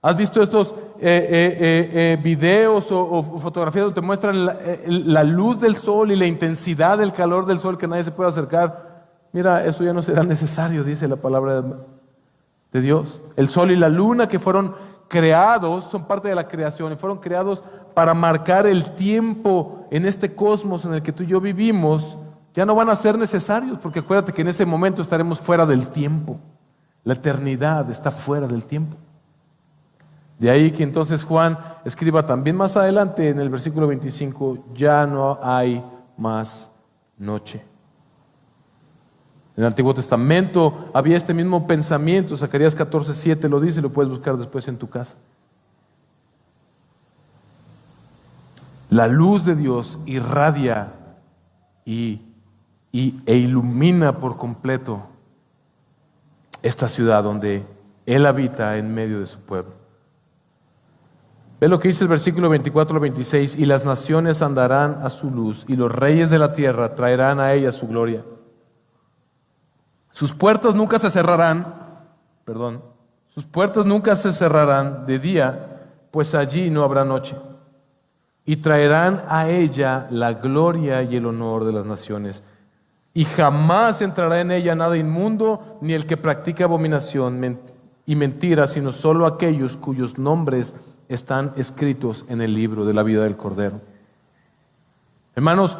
¿Has visto estos videos o fotografías donde te muestran la luz del sol y la intensidad del calor del sol que nadie se puede acercar? Mira, eso ya no será necesario, dice la palabra de Dios. El sol y la luna que fueron creados, son parte de la creación y fueron creados para marcar el tiempo en este cosmos en el que tú y yo vivimos, ya no van a ser necesarios, porque acuérdate que en ese momento estaremos fuera del tiempo. La eternidad está fuera del tiempo. De ahí que entonces Juan escriba también más adelante en el versículo 25, ya no hay más noche. En el Antiguo Testamento había este mismo pensamiento, Zacarías 14:7 lo dice, lo puedes buscar después en tu casa. La luz de Dios irradia e ilumina por completo esta ciudad donde Él habita en medio de su pueblo. Ve lo que dice el versículo 24 al 26, y las naciones andarán a su luz, y los reyes de la tierra traerán a ella su gloria. Sus puertas nunca se cerrarán, sus puertas nunca se cerrarán de día, pues allí no habrá noche. Y traerán a ella la gloria y el honor de las naciones. Y jamás entrará en ella nada inmundo, ni el que practica abominación y mentira, sino solo aquellos cuyos nombres están escritos en el libro de la vida del Cordero. Hermanos,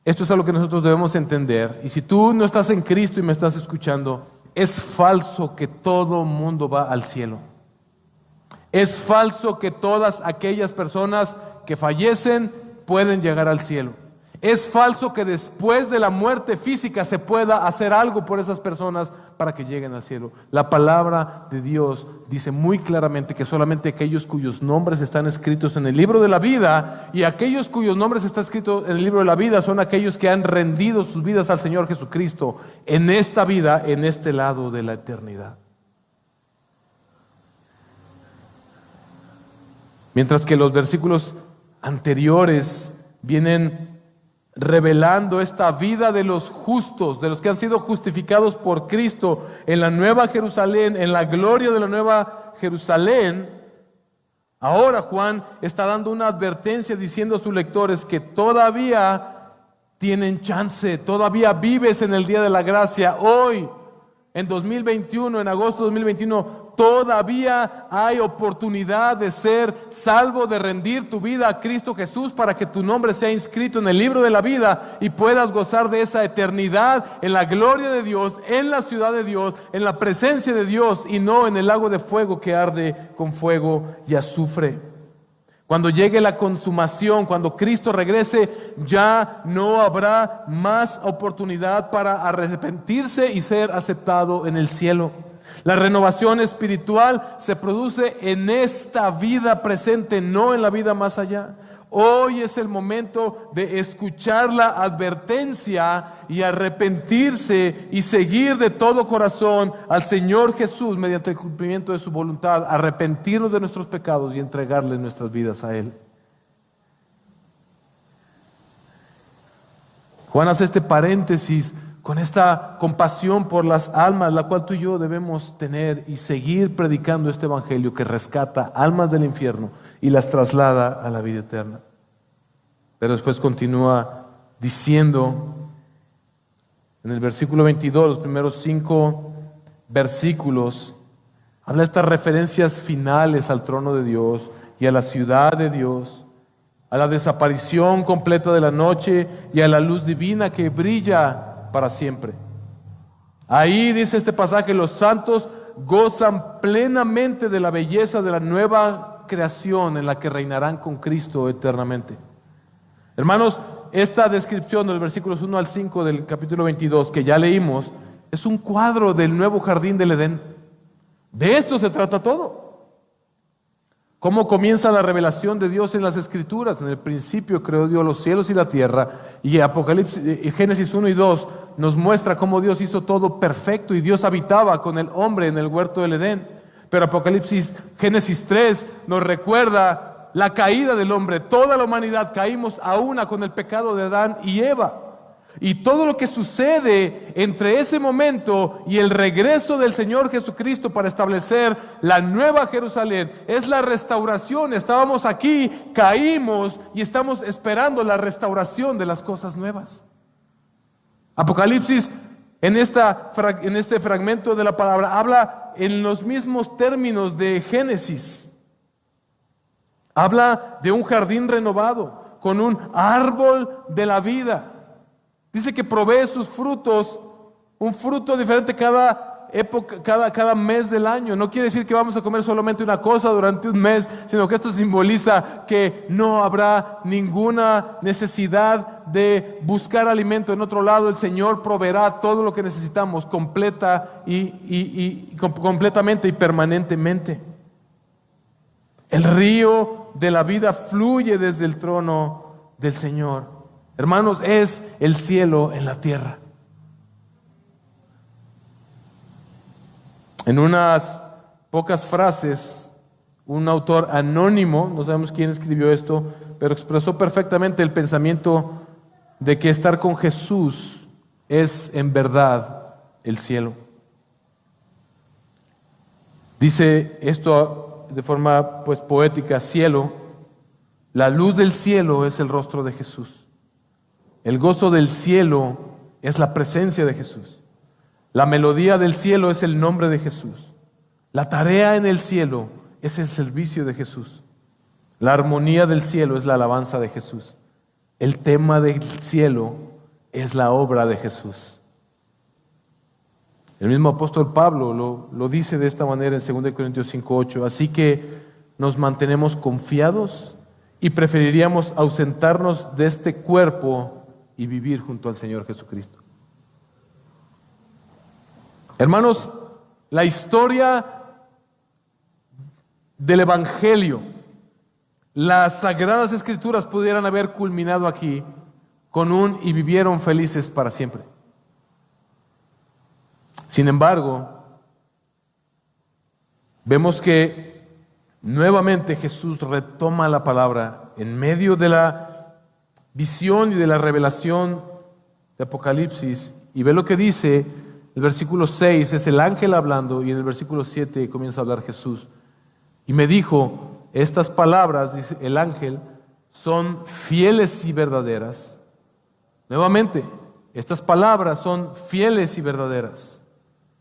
esto es algo que nosotros debemos entender. Y si tú no estás en Cristo y me estás escuchando, es falso que todo mundo va al cielo. Es falso que todas aquellas personas que fallecen pueden llegar al cielo. Es falso que después de la muerte física se pueda hacer algo por esas personas para que lleguen al cielo. La palabra de Dios dice muy claramente que solamente aquellos cuyos nombres están escritos en el libro de la vida, y aquellos cuyos nombres están escritos en el libro de la vida son aquellos que han rendido sus vidas al Señor Jesucristo en esta vida, en este lado de la eternidad. Mientras que los versículos anteriores vienen revelando esta vida de los justos, de los que han sido justificados por Cristo en la nueva Jerusalén, en la gloria de la nueva Jerusalén. Ahora Juan está dando una advertencia diciendo a sus lectores que todavía tienen chance, todavía vives en el día de la gracia. Hoy, en 2021, en agosto de 2021, todavía hay oportunidad de ser salvo, de rendir tu vida a Cristo Jesús para que tu nombre sea inscrito en el libro de la vida y puedas gozar de esa eternidad en la gloria de Dios, en la ciudad de Dios, en la presencia de Dios, y no en el lago de fuego que arde con fuego y azufre. Cuando llegue la consumación, cuando Cristo regrese, ya no habrá más oportunidad para arrepentirse y ser aceptado en el cielo. La renovación espiritual se produce en esta vida presente, no en la vida más allá. Hoy es el momento de escuchar la advertencia y arrepentirse y seguir de todo corazón al Señor Jesús mediante el cumplimiento de su voluntad, arrepentirnos de nuestros pecados y entregarle nuestras vidas a Él. Juan hace este paréntesis con esta compasión por las almas, la cual tú y yo debemos tener, y seguir predicando este evangelio que rescata almas del infierno y las traslada a la vida eterna. Pero después continúa diciendo en el versículo 22, los primeros 5 versículos, habla de estas referencias finales al trono de Dios y a la ciudad de Dios, a la desaparición completa de la noche y a la luz divina que brilla para siempre. Ahí dice este pasaje, los santos gozan plenamente de la belleza de la nueva creación en la que reinarán con Cristo eternamente. Hermanos, esta descripción de los versículos 1 al 5 del capítulo 22 que ya leímos es un cuadro del nuevo jardín del Edén. De esto se trata todo. ¿Cómo comienza la revelación de Dios en las Escrituras? En el principio creó Dios los cielos y la tierra, y Génesis 1 y 2 nos muestra cómo Dios hizo todo perfecto y Dios habitaba con el hombre en el huerto del Edén. Pero Génesis 3 nos recuerda la caída del hombre. Toda la humanidad caímos a una con el pecado de Adán y Eva. Y todo lo que sucede entre ese momento y el regreso del Señor Jesucristo para establecer la nueva Jerusalén es la restauración. Estábamos aquí, caímos y estamos esperando la restauración de las cosas nuevas. Apocalipsis, en este fragmento de la palabra, habla en los mismos términos de Génesis. Habla de un jardín renovado, con un árbol de la vida. Dice que provee sus frutos, un fruto diferente cada época, cada mes del año. No quiere decir que vamos a comer solamente una cosa durante un mes, sino que esto simboliza que no habrá ninguna necesidad de buscar alimento en otro lado. El Señor proveerá todo lo que necesitamos completamente y permanentemente. El río de la vida fluye desde el trono del Señor. Hermanos, es el cielo en la tierra. En unas pocas frases, un autor anónimo, no sabemos quién escribió esto, pero expresó perfectamente el pensamiento de que estar con Jesús es en verdad el cielo. Dice esto de forma poética: cielo, la luz del cielo es el rostro de Jesús. El gozo del cielo es la presencia de Jesús. La melodía del cielo es el nombre de Jesús. La tarea en el cielo es el servicio de Jesús. La armonía del cielo es la alabanza de Jesús. El tema del cielo es la obra de Jesús. El mismo apóstol Pablo lo dice de esta manera en 2 Corintios 5:8. Así que nos mantenemos confiados y preferiríamos ausentarnos de este cuerpo y vivir junto al Señor Jesucristo. Hermanos, la historia del Evangelio, las Sagradas Escrituras pudieran haber culminado aquí con un "y vivieron felices para siempre". Sin embargo, vemos que nuevamente Jesús retoma la palabra en medio de la visión y de la revelación de Apocalipsis, y ve lo que dice el versículo 6, es el ángel hablando, y en el versículo 7 comienza a hablar Jesús. Y me dijo, estas palabras, dice el ángel, son fieles y verdaderas. Nuevamente, estas palabras son fieles y verdaderas.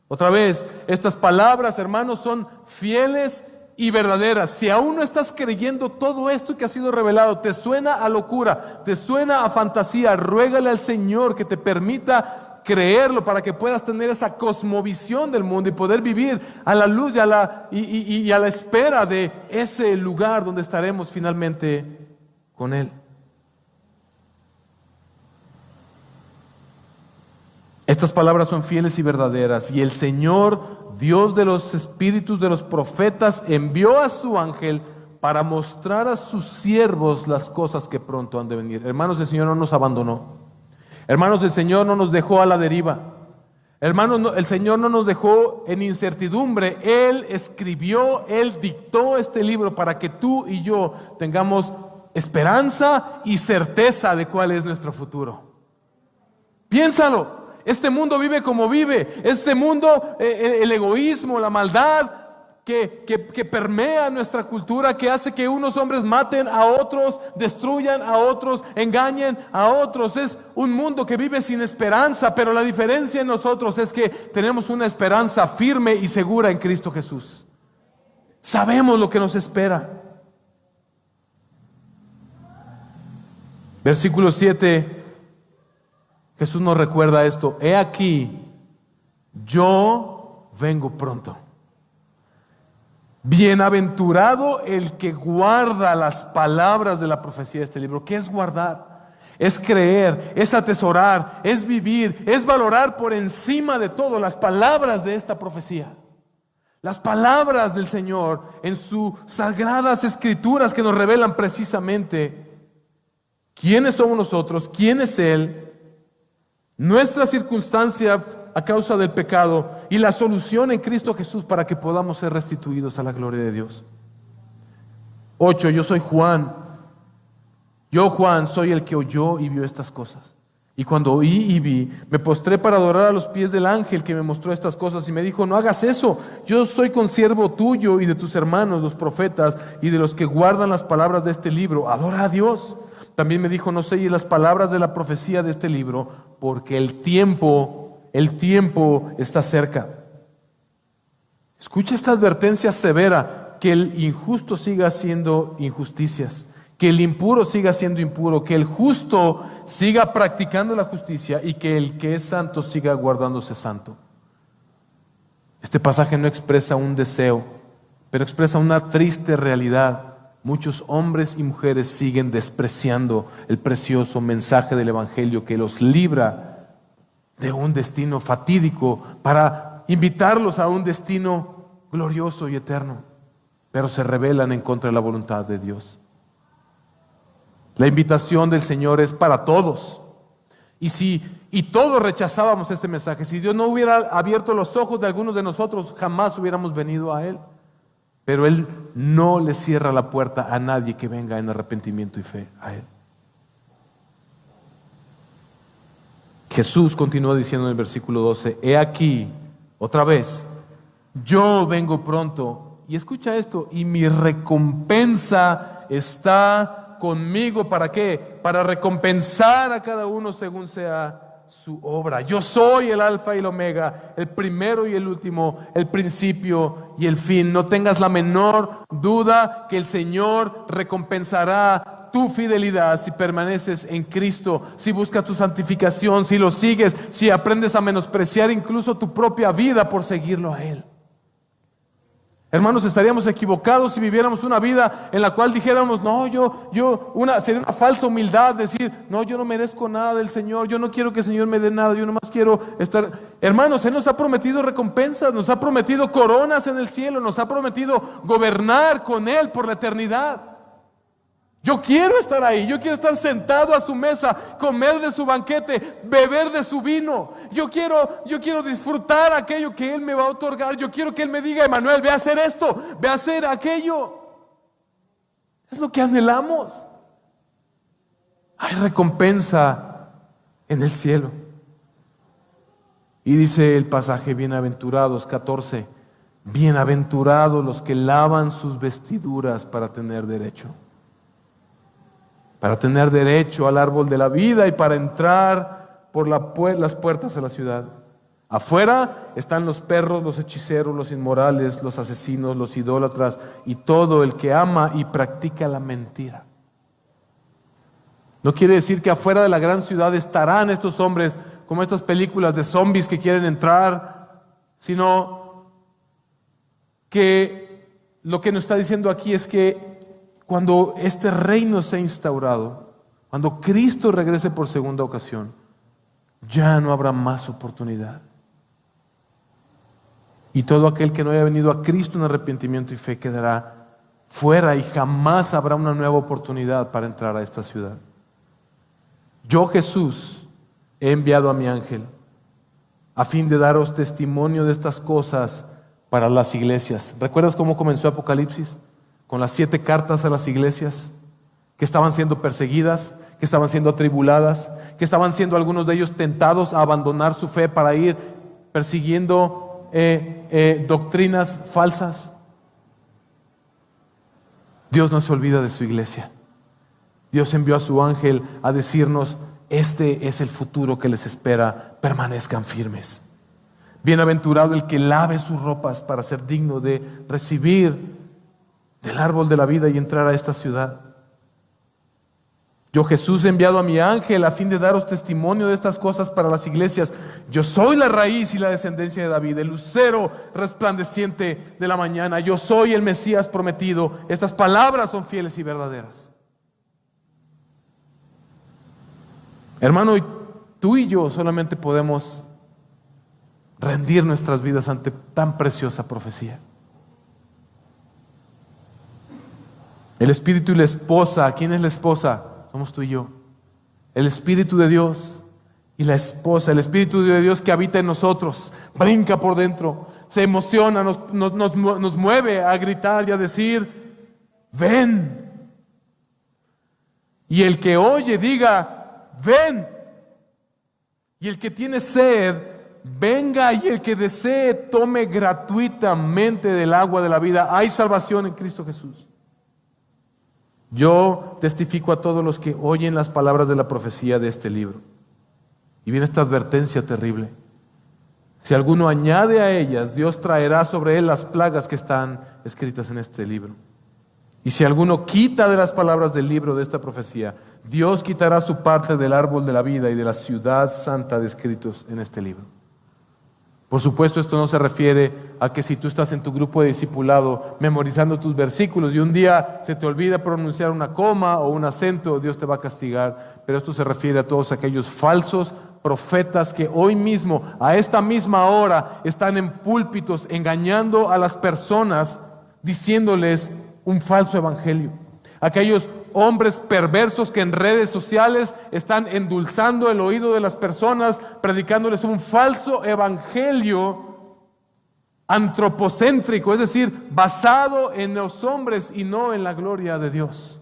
Otra vez, estas palabras, hermanos, son fieles y verdaderas. Si aún no estás creyendo todo esto que ha sido revelado, te suena a locura, te suena a fantasía, ruégale al Señor que te permita creerlo para que puedas tener esa cosmovisión del mundo y poder vivir a la luz y a la espera de ese lugar donde estaremos finalmente con Él. Estas palabras son fieles y verdaderas, y el Señor, Dios de los espíritus de los profetas, envió a su ángel para mostrar a sus siervos las cosas que pronto han de venir. Hermanos, el Señor no nos abandonó. Hermanos, el Señor no nos dejó a la deriva. Hermanos, el Señor no nos dejó en incertidumbre. Él escribió, Él dictó este libro para que tú y yo tengamos esperanza y certeza de cuál es nuestro futuro. Piénsalo. Este mundo vive como vive. Este mundo, el egoísmo, la maldad que permea nuestra cultura, que hace que unos hombres maten a otros, destruyan a otros, engañen a otros. Es un mundo que vive sin esperanza, pero la diferencia en nosotros es que tenemos una esperanza firme y segura en Cristo Jesús. Sabemos lo que nos espera. Versículo 7. Jesús nos recuerda esto: he aquí, yo vengo pronto. Bienaventurado el que guarda las palabras de la profecía de este libro. ¿Qué es guardar? Es creer, es atesorar, es vivir, es valorar por encima de todo las palabras de esta profecía. Las palabras del Señor en sus sagradas escrituras que nos revelan precisamente quiénes somos nosotros, quién es Él, nuestra circunstancia a causa del pecado y la solución en Cristo Jesús para que podamos ser restituidos a la gloria de Dios. 8. Yo soy Juan. Yo, Juan, soy el que oyó y vio estas cosas. Y cuando oí y vi, me postré para adorar a los pies del ángel que me mostró estas cosas y me dijo: no hagas eso, yo soy consiervo tuyo y de tus hermanos, los profetas, y de los que guardan las palabras de este libro. Adora a Dios. También me dijo: no selles las palabras de la profecía de este libro, porque el tiempo está cerca. Escucha esta advertencia severa: que el injusto siga haciendo injusticias, que el impuro siga siendo impuro, que el justo siga practicando la justicia y que el que es santo siga guardándose santo. Este pasaje no expresa un deseo, pero expresa una triste realidad. Muchos hombres y mujeres siguen despreciando el precioso mensaje del Evangelio que los libra de un destino fatídico para invitarlos a un destino glorioso y eterno, pero se rebelan en contra de la voluntad de Dios. La invitación del Señor es para todos. Y todos rechazábamos este mensaje, si Dios no hubiera abierto los ojos de algunos de nosotros, jamás hubiéramos venido a Él. Pero Él no le cierra la puerta a nadie que venga en arrepentimiento y fe a Él. Jesús continuó diciendo en el versículo 12: he aquí, otra vez, yo vengo pronto. Y escucha esto: y mi recompensa está conmigo. ¿Para qué? Para recompensar a cada uno según sea su obra. Yo soy el alfa y el omega, el primero y el último, el principio y el fin. No tengas la menor duda que el Señor recompensará tu fidelidad si permaneces en Cristo, si buscas tu santificación, si lo sigues, si aprendes a menospreciar incluso tu propia vida por seguirlo a Él. Hermanos, estaríamos equivocados si viviéramos una vida en la cual dijéramos: no, sería una falsa humildad decir: no, yo no merezco nada del Señor, yo no quiero que el Señor me dé nada, yo nomás quiero estar. Hermanos, Él nos ha prometido recompensas, nos ha prometido coronas en el cielo, nos ha prometido gobernar con Él por la eternidad. Yo quiero estar ahí, yo quiero estar sentado a su mesa, comer de su banquete, beber de su vino. Yo quiero disfrutar aquello que Él me va a otorgar. Yo quiero que Él me diga: Emanuel, ve a hacer esto, ve a hacer aquello. Es lo que anhelamos. Hay recompensa en el cielo. Y dice el pasaje, bienaventurados, 14, bienaventurados los que lavan sus vestiduras para tener derecho al árbol de la vida y para entrar por las puertas de la ciudad. Afuera están los perros, los hechiceros, los inmorales, los asesinos, los idólatras y todo el que ama y practica la mentira. No quiere decir que afuera de la gran ciudad estarán estos hombres como estas películas de zombies que quieren entrar, sino que lo que nos está diciendo aquí es que cuando este reino sea instaurado, cuando Cristo regrese por segunda ocasión, ya no habrá más oportunidad. Y todo aquel que no haya venido a Cristo en arrepentimiento y fe quedará fuera y jamás habrá una nueva oportunidad para entrar a esta ciudad. Yo, Jesús, he enviado a mi ángel a fin de daros testimonio de estas cosas para las iglesias. ¿Recuerdas cómo comenzó Apocalipsis? Con las 7 cartas a las iglesias que estaban siendo perseguidas, que estaban siendo atribuladas, que estaban siendo algunos de ellos tentados a abandonar su fe para ir persiguiendo doctrinas falsas. Dios no se olvida de su iglesia. Dios envió a su ángel a decirnos: este es el futuro que les espera, permanezcan firmes. Bienaventurado el que lave sus ropas para ser digno de recibir del árbol de la vida y entrar a esta ciudad. Yo, Jesús, he enviado a mi ángel a fin de daros testimonio de estas cosas para las iglesias. Yo soy la raíz y la descendencia de David, el lucero resplandeciente de la mañana. Yo soy el Mesías prometido. Estas palabras son fieles y verdaderas. Hermano, tú y yo solamente podemos rendir nuestras vidas ante tan preciosa profecía. El Espíritu y la esposa. ¿Quién es la esposa? Somos tú y yo. El Espíritu de Dios y la esposa. El Espíritu de Dios que habita en nosotros, brinca por dentro, se emociona, nos mueve a gritar y a decir: ven. Y el que oye diga: ven. Y el que tiene sed, venga, y el que desee, tome gratuitamente del agua de la vida. Hay salvación en Cristo Jesús. Yo testifico a todos los que oyen las palabras de la profecía de este libro. Y viene esta advertencia terrible. Si alguno añade a ellas, Dios traerá sobre él las plagas que están escritas en este libro. Y si alguno quita de las palabras del libro de esta profecía, Dios quitará su parte del árbol de la vida y de la ciudad santa descritos en este libro. Por supuesto, esto no se refiere a que si tú estás en tu grupo de discipulado memorizando tus versículos y un día se te olvida pronunciar una coma o un acento, Dios te va a castigar. Pero esto se refiere a todos aquellos falsos profetas que hoy mismo, a esta misma hora, están en púlpitos engañando a las personas, diciéndoles un falso evangelio. Aquellos hombres perversos que en redes sociales están endulzando el oído de las personas, predicándoles un falso evangelio antropocéntrico, es decir, basado en los hombres y no en la gloria de Dios.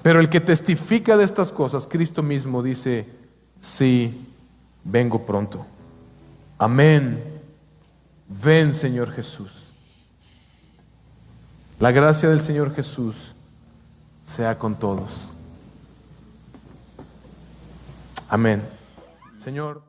Pero el que testifica de estas cosas, Cristo mismo dice: sí, vengo pronto. Amén. Ven, Señor Jesús. La gracia del Señor Jesús sea con todos. Amén. Señor.